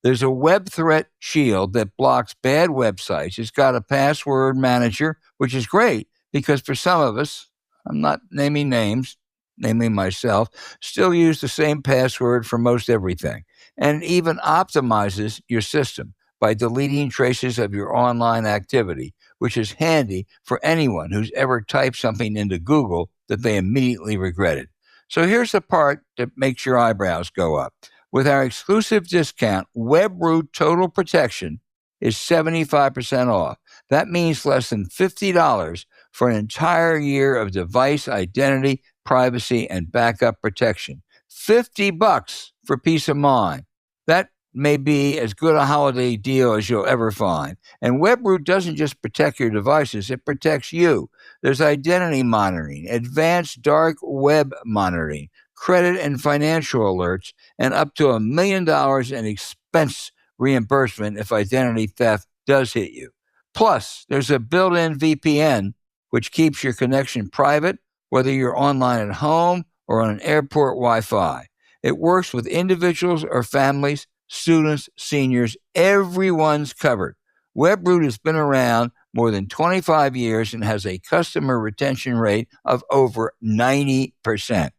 There's a web threat shield that blocks bad websites. It's got a password manager, which is great because for some of us, I'm not naming names, namely myself, still use the same password for most everything. And it even optimizes your system by deleting traces of your online activity, which is handy for anyone who's ever typed something into Google that they immediately regretted. So here's the part that makes your eyebrows go up. With our exclusive discount, WEBROOT Total Protection is 75% off. That means less than $50 for an entire year of device identity, privacy, and backup protection. $50 for peace of mind. That may be as good a holiday deal as you'll ever find. And WEBROOT doesn't just protect your devices, it protects you. There's identity monitoring, advanced dark web monitoring, credit and financial alerts, and up to $1 million in expense reimbursement if identity theft does hit you. Plus, there's a built-in VPN, which keeps your connection private, whether you're online at home or on an airport Wi-Fi. It works with individuals or families, students, seniors, everyone's covered. WEBROOT has been around more than 25 years and has a customer retention rate of over 90%.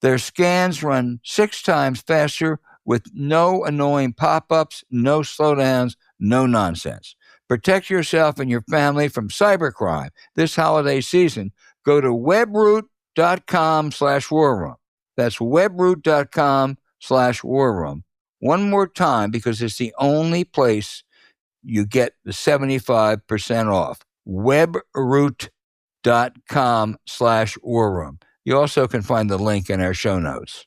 Their scans run 6 times faster with no annoying pop-ups, no slowdowns, no nonsense. Protect yourself and your family from cybercrime this holiday season. Go to webroot.com/warroom. That's webroot.com/warroom. One more time, because it's the only place you get the 75% off. webroot.com/warroom. You also can find the link in our show notes.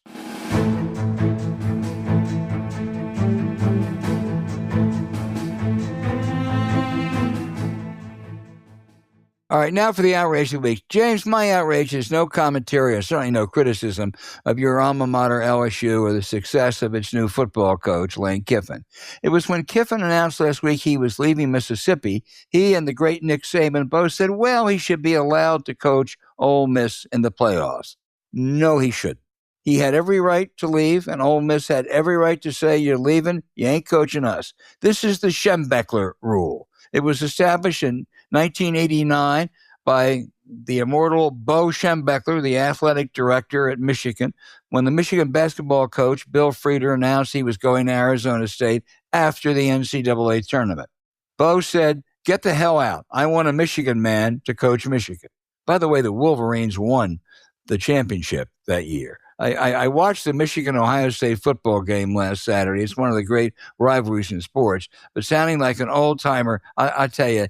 All right, now for the outrage of the week. James, my outrage is no commentary or certainly no criticism of your alma mater LSU or the success of its new football coach, Lane Kiffin. It was when Kiffin announced last week he was leaving Mississippi, he and the great Nick Saban both said, well, he should be allowed to coach Ole Miss in the playoffs. No, he shouldn't. He had every right to leave, and Ole Miss had every right to say, you're leaving, you ain't coaching us. This is the Schembechler rule. It was established in 1989 by the immortal Bo Schembechler, the athletic director at Michigan, when the Michigan basketball coach, Bill Frieder, announced he was going to Arizona State after the NCAA tournament. Bo said, get the hell out. I want a Michigan man to coach Michigan. By the way, the Wolverines won the championship that year. I watched the Michigan-Ohio State football game last Saturday. It's one of the great rivalries in sports. But sounding like an old-timer, I tell you,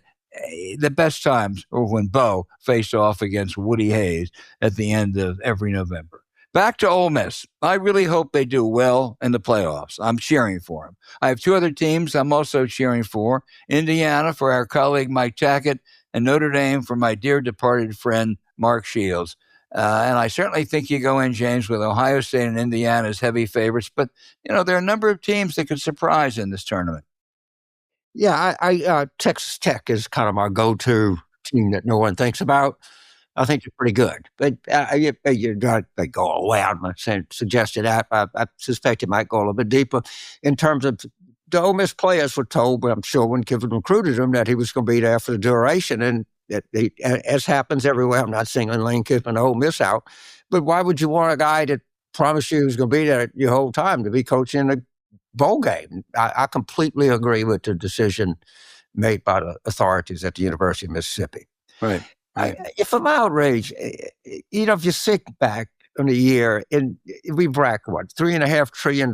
the best times were when Bo faced off against Woody Hayes at the end of every November. Back to Ole Miss. I really hope they do well in the playoffs. I'm cheering for them. I have 2 other teams I'm also cheering for. Indiana for our colleague Mike Tackett, and Notre Dame for my dear departed friend Mark Shields. And I certainly think you go in, James, with Ohio State and Indiana as heavy favorites. But, you know, there are a number of teams that could surprise in this tournament. Yeah, Texas Tech is kind of my go-to team that no one thinks about. I think they're pretty good. But they go all the way out. I'm not suggesting that. I suspect it might go a little bit deeper in terms of the Ole Miss players were told, but I'm sure when Kiffin recruited them, that he was going to be there for the duration. And as happens everywhere, I'm not singling Lane Kiffin Ole Miss out, but why would you want a guy that promised you he was going to be there your whole time to be coaching a bowl game? I completely agree with the decision made by the authorities at the University of Mississippi. Right. If I'm outraged, if you sit back on a year, and we bracket $3.5 trillion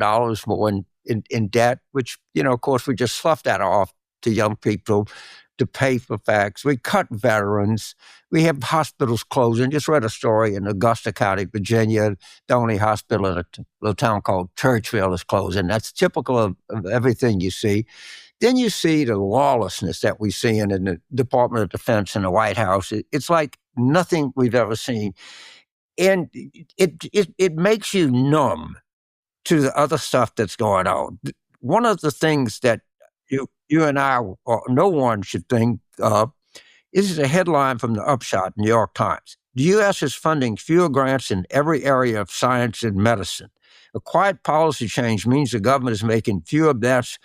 more in debt, which, of course, we just sloughed that off to young people to pay for facts. We cut veterans. We have hospitals closing. Just read a story in Augusta County, Virginia. The only hospital in a little town called Churchville is closing. That's typical of everything you see. Then you see the lawlessness that we see in the Department of Defense and the White House. It's like nothing we've ever seen. And it makes you numb to the other stuff that's going on. One of the things that you and I, or no one should think of, is a headline from the Upshot, New York Times. The U.S. is funding fewer grants in every area of science and medicine. A quiet policy change means the government is making fewer bets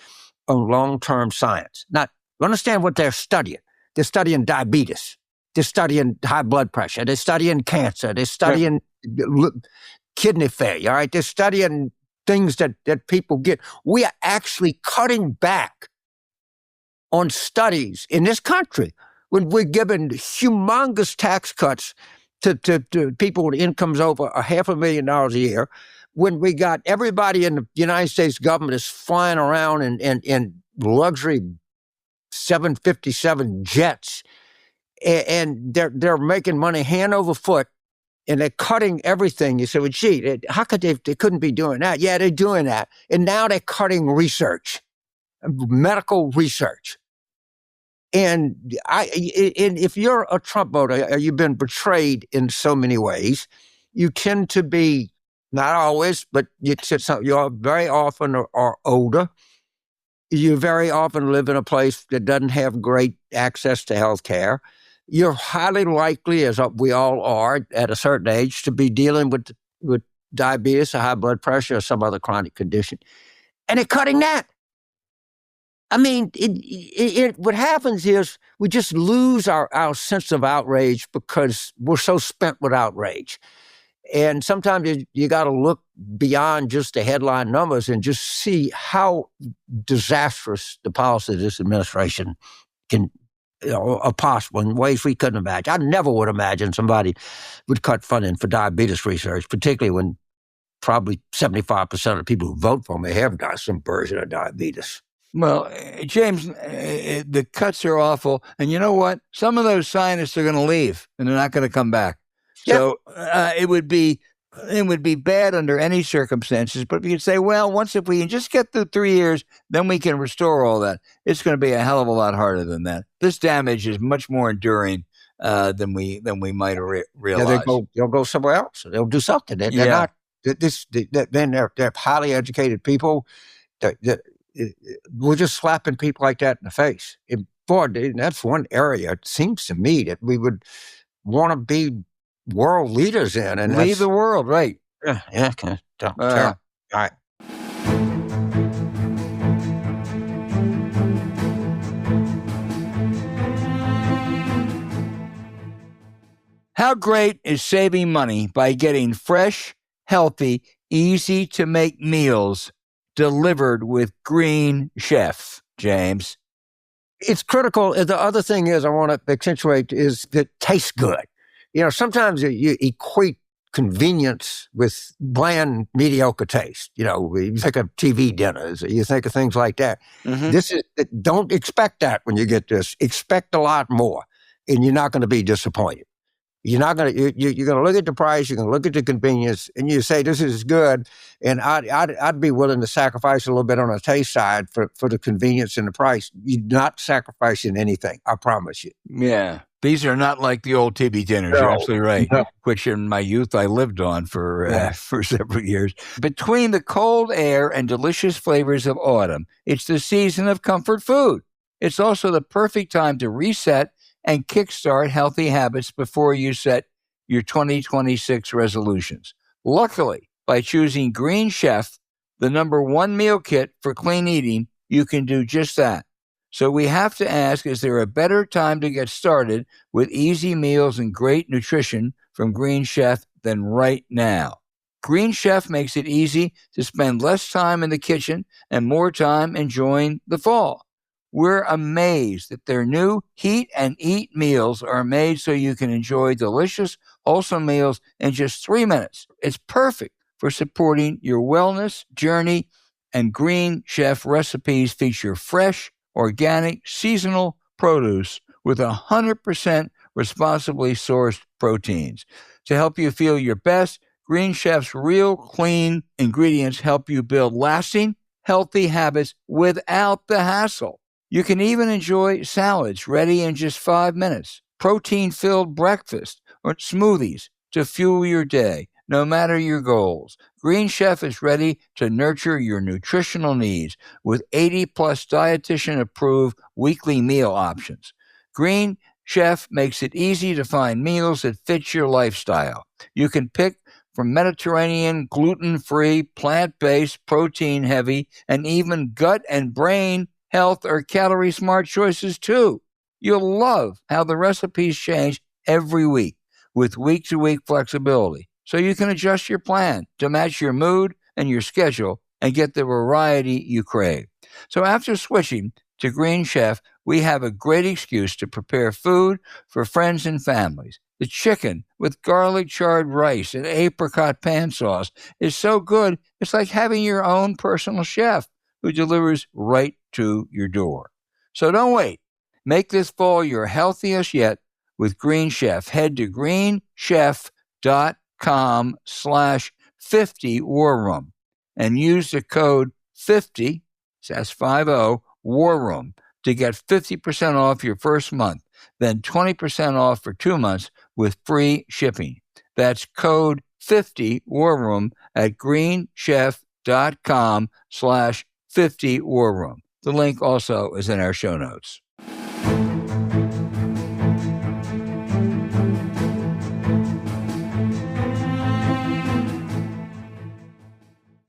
on long-term science. Now, understand what they're studying. They're studying diabetes. They're studying high blood pressure. They're studying cancer. They're studying kidney failure. All right, they're studying things that people get. We are actually cutting back on studies in this country when we're giving humongous tax cuts to people with incomes over $500,000 a year. when we got everybody in the United States government is flying around in luxury 757 jets, and they're making money hand over foot, and they're cutting everything. You say, well, gee, how could they couldn't be doing that? Yeah, they're doing that. And now they're cutting research, medical research. And if you're a Trump voter, you've been betrayed in so many ways. You tend to be, not always, but you're very often are older. You very often live in a place that doesn't have great access to health care. You're highly likely, as we all are at a certain age, to be dealing with diabetes or high blood pressure or some other chronic condition. And they're cutting that. I mean, what happens is we just lose our sense of outrage because we're so spent with outrage. And sometimes you got to look beyond just the headline numbers and just see how disastrous the policy of this administration are possible in ways we couldn't imagine. I never would imagine somebody would cut funding for diabetes research, particularly when probably 75% of the people who vote for me have got some version of diabetes. Well, James, the cuts are awful. And you know what? Some of those scientists are going to leave and they're not going to come back. Yeah. So it would be bad under any circumstances. But if you could say, well, if we can just get through 3 years, then we can restore all that. It's going to be a hell of a lot harder than that. This damage is much more enduring than we might realize. Yeah, they'll go somewhere else. They'll do something. They're not. Then they're highly educated people. We're just slapping people like that in the face. And boy, that's one area, it seems to me, that we would want to be world leaders in. And lead the world, right? Yeah. All right. How great is saving money by getting fresh, healthy, easy-to-make meals delivered with Green Chef, James? It's critical. The other thing is I want to accentuate is that it tastes good. You know, sometimes you equate convenience with bland, mediocre taste. You know, you think of TV dinners, you think of things like that. Mm-hmm. Don't expect that when you get this. Expect a lot more, and you're not going to be disappointed. You're not going to. You're going to look at the price. You're going to look at the convenience, and you say this is good. And I'd be willing to sacrifice a little bit on the taste side for the convenience and the price. You're not sacrificing anything. I promise you. Yeah, these are not like the old TV dinners. No. You're absolutely right. No. Which in my youth I lived on for several years. Between the cold air and delicious flavors of autumn, it's the season of comfort food. It's also the perfect time to reset and kickstart healthy habits before you set your 2026 resolutions. Luckily, by choosing Green Chef, the #1 meal kit for clean eating, you can do just that. So we have to ask, is there a better time to get started with easy meals and great nutrition from Green Chef than right now? Green Chef makes it easy to spend less time in the kitchen and more time enjoying the fall. We're amazed that their new Heat and Eat meals are made so you can enjoy delicious, wholesome meals in just 3 minutes. It's perfect for supporting your wellness journey, and Green Chef recipes feature fresh, organic, seasonal produce with 100% responsibly sourced proteins. To help you feel your best, Green Chef's real, clean ingredients help you build lasting, healthy habits without the hassle. You can even enjoy salads ready in just 5 minutes, protein-filled breakfast, or smoothies to fuel your day, no matter your goals. Green Chef is ready to nurture your nutritional needs with 80-plus dietitian-approved weekly meal options. Green Chef makes it easy to find meals that fit your lifestyle. You can pick from Mediterranean, gluten-free, plant-based, protein-heavy, and even gut and brain health or calorie-smart choices too. You'll love how the recipes change every week with week-to-week flexibility, so you can adjust your plan to match your mood and your schedule and get the variety you crave. So after switching to Green Chef, we have a great excuse to prepare food for friends and families. The chicken with garlic charred rice and apricot pan sauce is so good, it's like having your own personal chef who delivers right to your door. So don't wait. Make this fall your healthiest yet with Green Chef. Head to greenchef.com/50 Room and use the code 50, that's 50, War Room to get 50% off your first month, then 20% off for 2 months with free shipping. That's code 50 War Room at greenchef.com/50 War Room. The link also is in our show notes.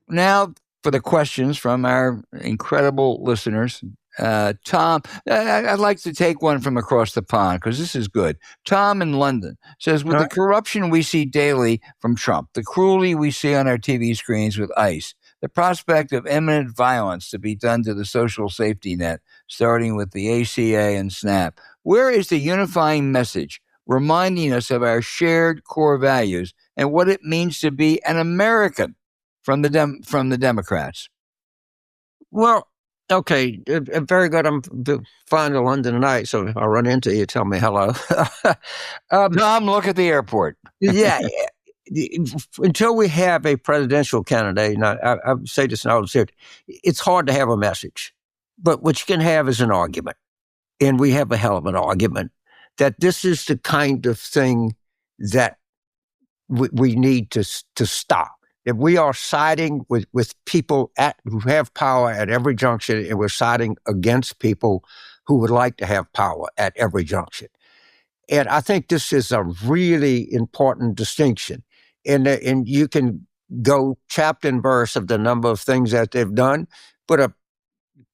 Now for the questions from our incredible listeners. Tom, I'd like to take one from across the pond because this is good. Tom in London says, with the corruption we see daily from Trump, the cruelty we see on our TV screens with ICE, the prospect of imminent violence to be done to the social safety net, starting with the ACA and SNAP, where is the unifying message reminding us of our shared core values and what it means to be an American from the Democrats? Well, okay, very good. I'm flying to London tonight, so if I run into you, tell me hello. Tom, look at the airport. Yeah. Until we have a presidential candidate, and I say this in all sincerity, it's hard to have a message. But what you can have is an argument. And we have a hell of an argument that this is the kind of thing that we need to stop. If we are siding with people who have power at every junction, and we're siding against people who would like to have power at every junction. And I think this is a really important distinction. And you can go chapter and verse of the number of things that they've done, but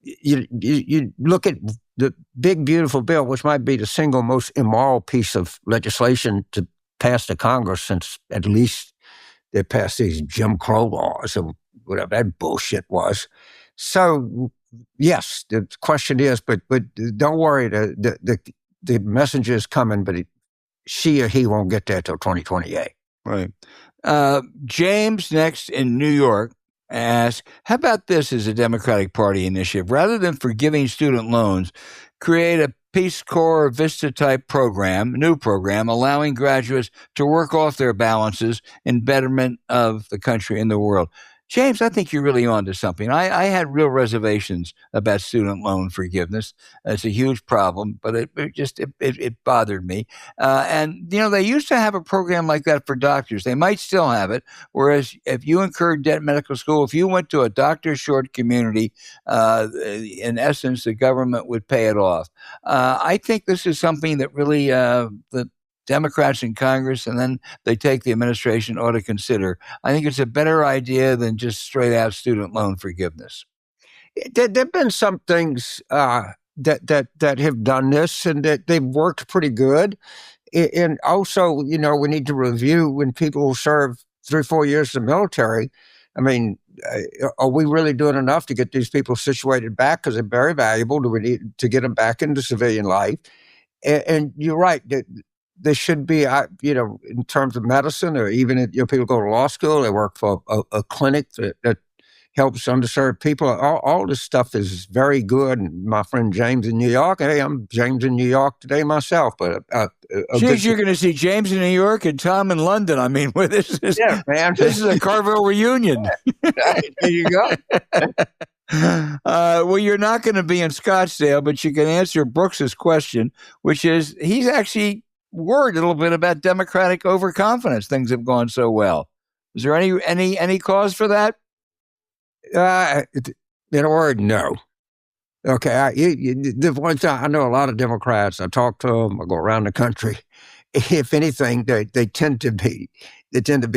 you look at the big, beautiful bill, which might be the single most immoral piece of legislation to pass the Congress since at least they passed these Jim Crow laws or whatever that bullshit was. So, yes, the question is, but don't worry, the messenger is coming, but she or he won't get there till 2028. Right. James next in New York asks, how about this as a Democratic Party initiative? Rather than forgiving student loans, create a Peace Corps Vista type new program, allowing graduates to work off their balances in betterment of the country and the world. James, I think you're really on to something. I had real reservations about student loan forgiveness. It's a huge problem, but it bothered me. And, they used to have a program like that for doctors. They might still have it, whereas if you incurred debt in medical school, if you went to a doctor-short community, in essence, the government would pay it off. I think this is something that really the Democrats in Congress, and then they take the administration, ought to consider. I think it's a better idea than just straight out student loan forgiveness. There have been some things that have done this, and that they've worked pretty good. And also, we need to review when people serve 3 or 4 years in the military. I mean, are we really doing enough to get these people situated back? Because they're very valuable. Do we need to get them back into civilian life? And you're right. There should be, in terms of medicine, or even if people go to law school, they work for a clinic that helps underserved people. All this stuff is very good. And my friend James in New York, hey, I'm James in New York today myself. But you're going to see James in New York and Tom in London. I mean, this is a Carville reunion. There you go. Well, you're not going to be in Scottsdale, but you can answer Brooks's question, which is he's actually worried a little bit about Democratic overconfidence. Things have gone so well. Is there any cause for that? In a word, no. Okay, the one time I know a lot of Democrats. I talk to them. I go around the country. If anything, they tend to be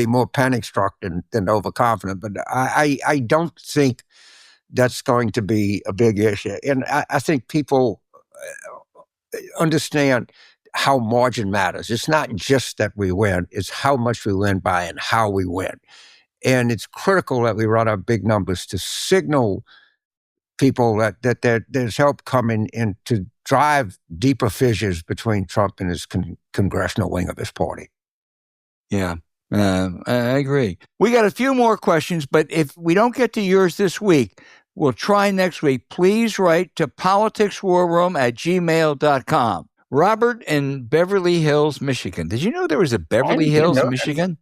more panic struck than overconfident. But I don't think that's going to be a big issue. And I think people understand how margin matters. It's not just that we win, it's how much we win by and how we win. And it's critical that we run our big numbers to signal people that there's help coming in to drive deeper fissures between Trump and his congressional wing of his party. Yeah, I agree. We got a few more questions, but if we don't get to yours this week, we'll try next week. Please write to politicswarroom@gmail.com. Robert in Beverly Hills, Michigan. Did you know there was a Beverly Hills in Michigan?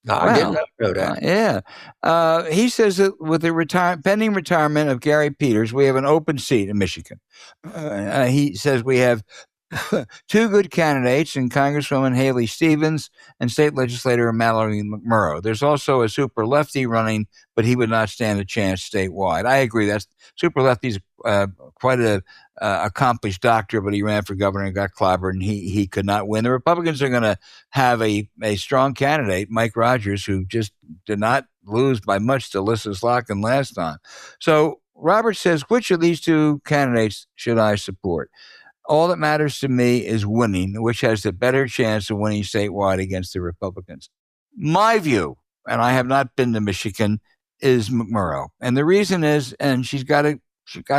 No, I did not know that. Yeah. He says that with the pending retirement of Gary Peters, we have an open seat in Michigan. He says we have two good candidates in Congresswoman Haley Stevens and State Legislator Mallory McMurrow. There's also a super lefty running, but he would not stand a chance statewide. I agree. That's super lefty's quite a accomplished doctor, but he ran for governor and got clobbered, and he could not win. The Republicans are going to have a strong candidate, Mike Rogers, who just did not lose by much to Lissa Slotkin last time. So Robert says, which of these two candidates should I support? All that matters to me is winning, which has the better chance of winning statewide against the Republicans. My view, and I have not been to Michigan, is McMurrow. And the reason is, and she's got to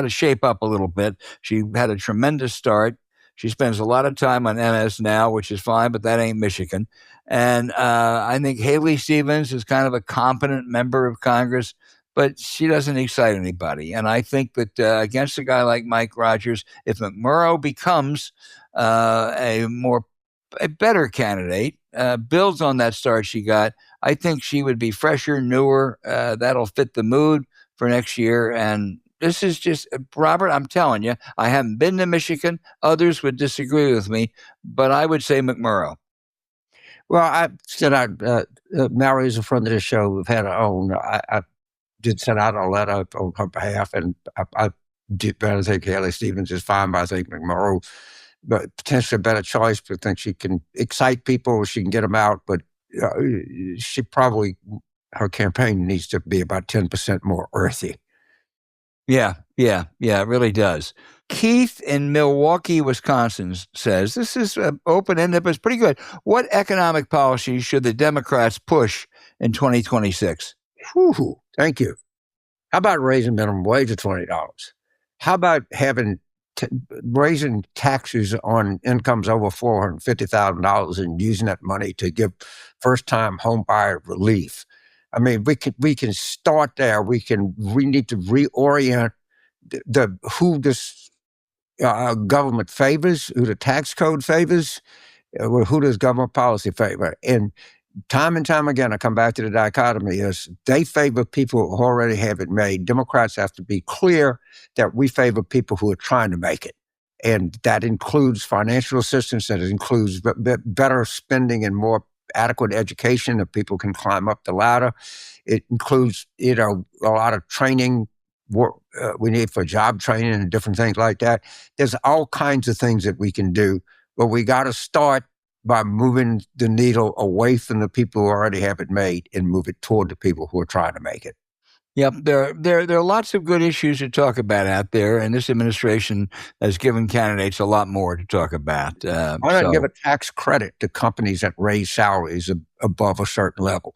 shape up a little bit. She had a tremendous start. She spends a lot of time on MS now, which is fine, but that ain't Michigan. And I think Haley Stevens is kind of a competent member of Congress, but she doesn't excite anybody. And I think that against a guy like Mike Rogers, if McMurrow becomes a better candidate, builds on that start she got, I think she would be fresher, newer. That'll fit the mood for next year. And this is just, Robert, I'm telling you, I haven't been to Michigan. Others would disagree with me, but I would say McMurrow. Well, I said Mallory's a friend of the show. We've had our own. I did send out a letter on her behalf, and I think Haley Stevens is fine, but I think McMurrow, but potentially a better choice. But I think she can excite people, she can get them out, but her campaign needs to be about 10% more earthy. Yeah, it really does. Keith in Milwaukee, Wisconsin says, this is open-ended, but it's pretty good. What economic policy should the Democrats push in 2026? Whew, thank you. How about raising minimum wage to $20? How about raising taxes on incomes over $450,000 and using that money to give first-time home buyer relief? I mean, we can start there. We need to reorient who this government favors, who the tax code favors, who does government policy favor. And time again, I come back to the dichotomy is they favor people who already have it made. Democrats have to be clear that we favor people who are trying to make it. And that includes financial assistance, that includes better spending and more adequate education that people can climb up the ladder. It includes, a lot of training we need for job training and different things like that. There's all kinds of things that we can do, but we got to start by moving the needle away from the people who already have it made and move it toward the people who are trying to make it. Yep, there are lots of good issues to talk about out there, and this administration has given candidates a lot more to talk about. Why not give a tax credit to companies that raise salaries above a certain level?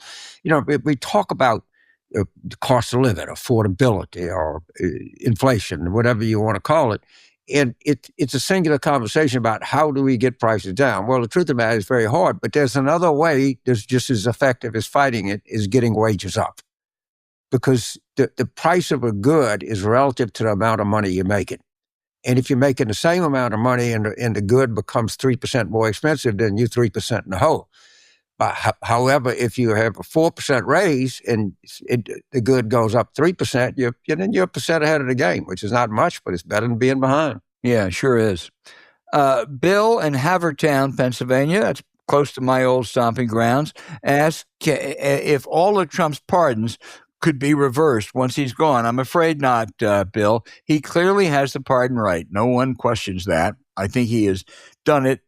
We talk about the cost of living, affordability, or inflation, whatever you want to call it, and it's a singular conversation about how do we get prices down. Well, the truth of the matter is very hard, but there's another way that's just as effective as fighting it, is getting wages up. Because the price of a good is relative to the amount of money you're making. And if you're making the same amount of money and the good becomes 3% more expensive, then you're 3% in the hole. However, if you have a 4% raise and the good goes up 3%, you're a percent ahead of the game, which is not much, but it's better than being behind. Yeah, sure is. Bill in Havertown, Pennsylvania, that's close to my old stomping grounds, asked if all of Trump's pardons could be reversed once he's gone. I'm afraid not, Bill. He clearly has the pardon right. No one questions that. I think he has done it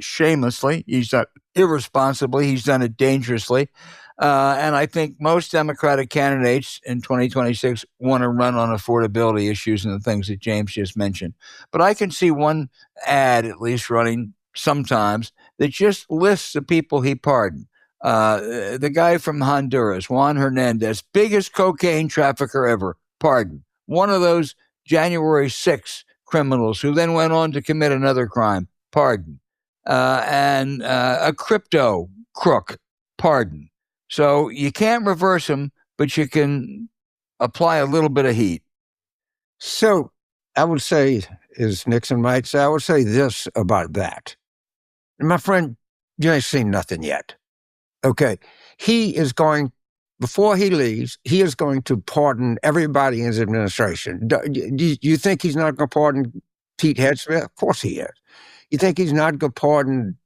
shamelessly. He's done it irresponsibly. He's done it dangerously. And I think most Democratic candidates in 2026 want to run on affordability issues and the things that James just mentioned. But I can see one ad at least running sometimes that just lists the people he pardoned. The guy from Honduras, Juan Hernandez, biggest cocaine trafficker ever, pardoned. One of those January 6th criminals who then went on to commit another crime, pardon. And a crypto crook, pardon. So you can't reverse them, but you can apply a little bit of heat. So I would say, as Nixon might say, I would say this about that. My friend, you ain't seen nothing yet. Okay. He is going, before he leaves, he is going to pardon everybody in his administration. Do you think he's not going to pardon Pete Hegseth? Of course he is. You think he's not going to pardon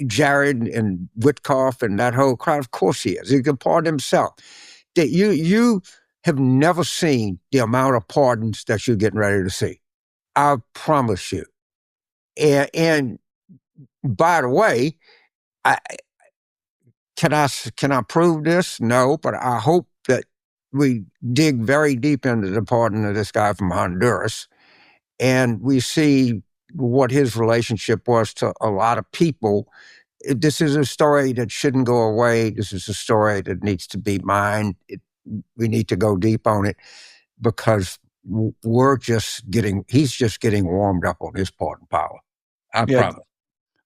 Jared and Witkoff and that whole crowd? Of course he is. He can pardon himself. You have never seen the amount of pardons that you're getting ready to see. I promise you. And by the way, can I prove this? No, but I hope that we dig very deep into the pardon of this guy from Honduras, and we see what his relationship was to a lot of people. This is a story that shouldn't go away. This is a story that needs to be mined. We need to go deep on it because he's just getting warmed up on his pardon power. I promise.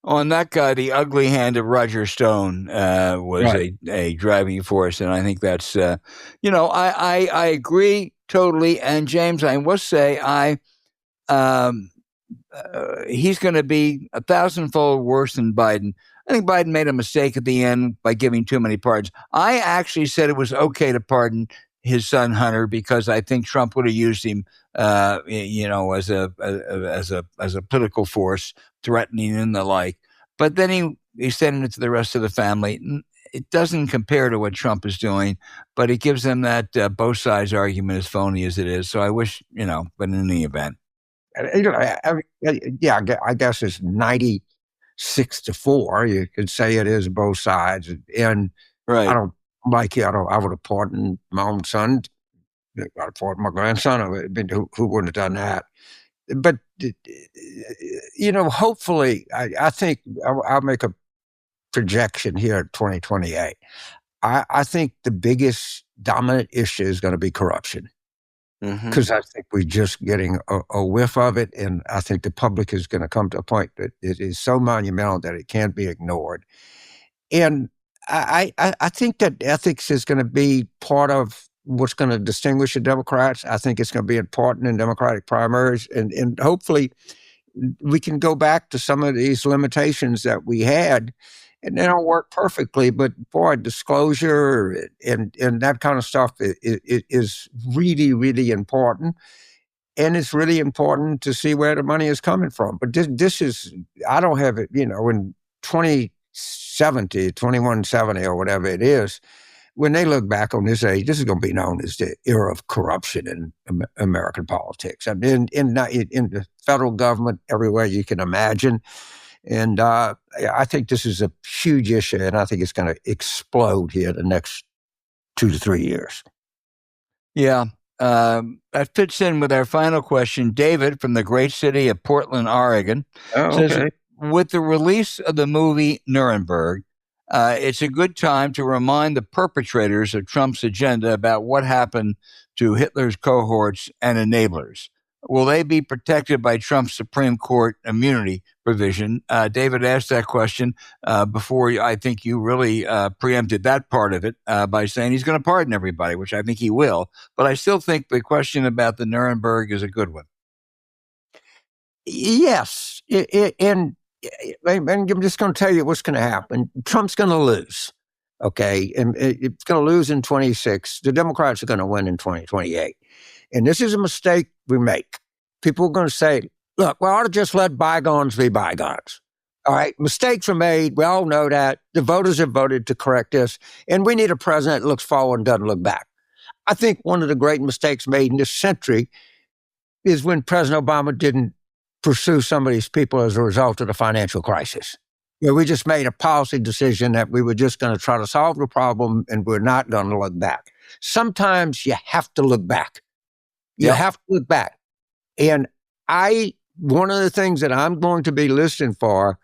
On that guy, the ugly hand of Roger Stone was right. a driving force, and I think that's, I agree totally. And James, I must say, he's going to be 1,000-fold worse than Biden. I think Biden made a mistake at the end by giving too many pardons. I actually said it was okay to pardon his son Hunter because I think Trump would have used him, as a political force, threatening and the like. But then he's sending it to the rest of the family. It doesn't compare to what Trump is doing, but it gives them that both sides argument, as phony as it is. So I wish, but in any event. I guess it's 96-4. You could say it is both sides. And right. I don't like it. I would have pardoned my own son. I'd have pardoned my grandson. Who wouldn't have done that? But, hopefully, I think I'll make a projection here at 2028. I think the biggest dominant issue is going to be corruption. Because I think we're just getting a whiff of it, and I think the public is going to come to a point that it is so monumental that it can't be ignored. And I think that ethics is going to be part of what's going to distinguish the Democrats. I think it's going to be important in Democratic primaries, and hopefully we can go back to some of these limitations that we had. And they don't work perfectly, but boy, disclosure and that kind of stuff is really, really important. And it's really important to see where the money is coming from. But this is, I don't have it, in 2070, 2170 or whatever it is, when they look back on this age, this is going to be known as the era of corruption in American politics. I mean, in the federal government, everywhere you can imagine. And I think this is a huge issue, and I think it's going to explode here the next 2 to 3 years. Yeah. That fits in with our final question. David from the great city of Portland, Oregon, says, with the release of the movie Nuremberg, it's a good time to remind the perpetrators of Trump's agenda about what happened to Hitler's cohorts and enablers. Will they be protected by Trump's Supreme Court immunity provision? David asked that question before I think you really preempted that part of it by saying he's going to pardon everybody, which I think he will. But I still think the question about the Nuremberg is a good one. Yes. And I'm just going to tell you what's going to happen. Trump's going to lose. Okay. And it's going to lose in 2026. The Democrats are going to win in 2028. And this is a mistake we make. People are going to say, look, we ought to just let bygones be bygones. All right, mistakes are made. We all know that. The voters have voted to correct this. And we need a president that looks forward and doesn't look back. I think one of the great mistakes made in this century is when President Obama didn't pursue some of these people as a result of the financial crisis. Where we just made a policy decision that we were just going to try to solve the problem and we're not going to look back. Sometimes you have to look back. You have to look back. And one of the things that I'm going to be listening for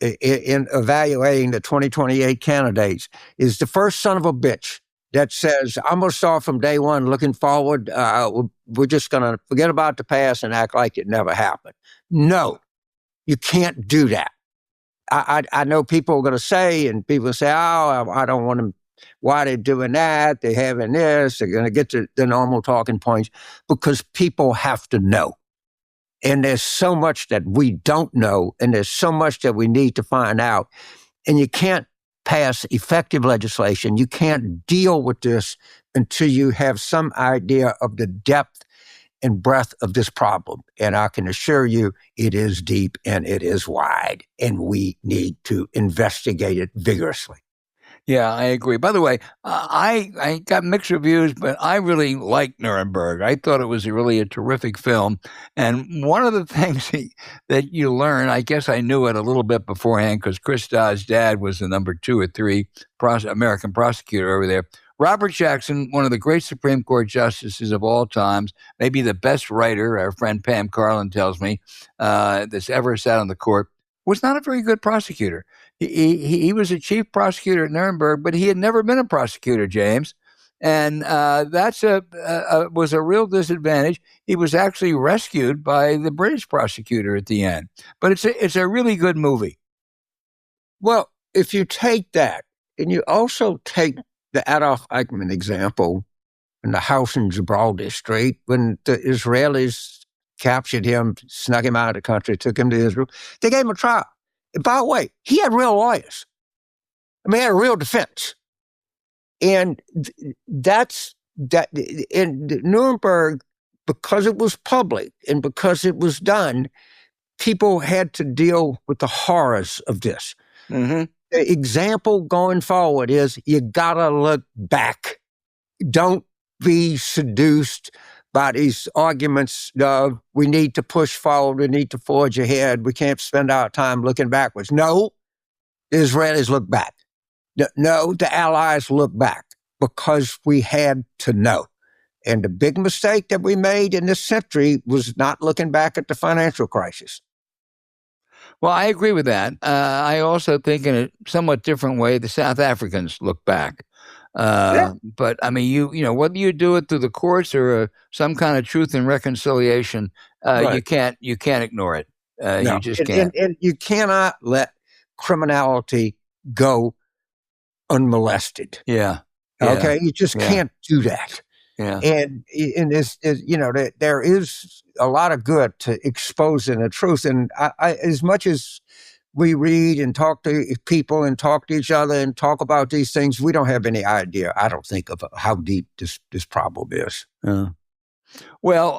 in evaluating the 2028 candidates is the first son of a bitch that says, I'm going to start from day one looking forward. We're just going to forget about the past and act like it never happened. No, you can't do that. I know people are going to say, and people say, oh, I don't want them. Why they're doing that? They're having this. They're going to get to the normal talking points because people have to know. And there's so much that we don't know, and there's so much that we need to find out. And you can't pass effective legislation. You can't deal with this until you have some idea of the depth and breadth of this problem. And I can assure you it is deep and it is wide, and we need to investigate it vigorously. Yeah, I agree. By the way, I got mixed reviews, but I really liked Nuremberg. I thought it was really a terrific film. And one of the things that you learn, I guess I knew it a little bit beforehand because Chris Dodd's dad was the number 2 or 3 American prosecutor over there. Robert Jackson, one of the great Supreme Court justices of all times, maybe the best writer, our friend Pam Carlin tells me, that's ever sat on the court, was not a very good prosecutor. He was a chief prosecutor at Nuremberg, but he had never been a prosecutor, James. And that's was a real disadvantage. He was actually rescued by the British prosecutor at the end. But it's a really good movie. Well, if you take that, and you also take the Adolf Eichmann example in the house in Gibraltar Street, when the Israelis captured him, snuck him out of the country, took him to Israel, they gave him a trial. By the way, he had real lawyers. I mean, he had a real defense. And that's that. In Nuremberg, because it was public and because it was done, people had to deal with the horrors of this. Mm-hmm. The example going forward is you gotta look back. Don't be seduced by these arguments of we need to push forward, we need to forge ahead, we can't spend our time looking backwards. No, the Israelis look back. No, the Allies look back because we had to know. And the big mistake that we made in this century was not looking back at the financial crisis. Well, I agree with that. I also think in a somewhat different way, the South Africans look back. But I mean, you know, whether you do it through the courts or some kind of truth and reconciliation, right. you can't ignore it. No. You just can't. And you cannot let criminality go unmolested. Yeah. Okay. You just can't do that. Yeah. And this is, you know, there is a lot of good to exposing the truth. And I as much as we read and talk to people and talk to each other and talk about these things, we don't have any idea, I don't think, of how deep this problem is. Well,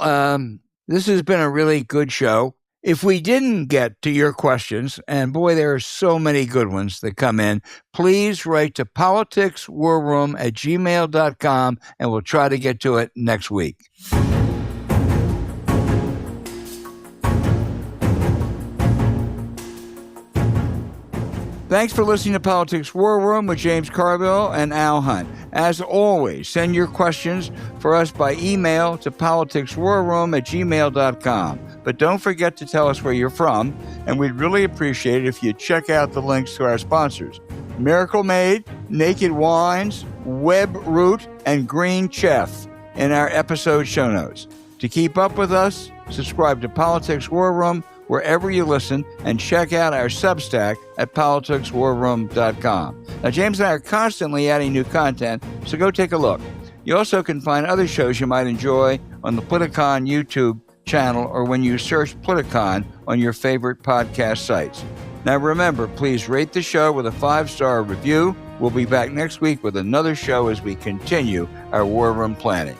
this has been a really good show. If we didn't get to your questions, and boy, there are so many good ones that come in, please write to politicswarroom@gmail.com, and we'll try to get to it next week. Thanks for listening to Politics War Room with James Carville and Al Hunt. As always, send your questions for us by email to politicswarroom@gmail.com. But don't forget to tell us where you're from, and we'd really appreciate it if you check out the links to our sponsors: Miracle Made, Naked Wines, WEBROOT, and Green Chef in our episode show notes. To keep up with us, subscribe to Politics War Room wherever you listen, and check out our Substack at politicswarroom.com. Now, James and I are constantly adding new content, so go take a look. You also can find other shows you might enjoy on the Politicon YouTube channel or when you search Politicon on your favorite podcast sites. Now, remember, please rate the show with a 5-star review. We'll be back next week with another show as we continue our War Room planning.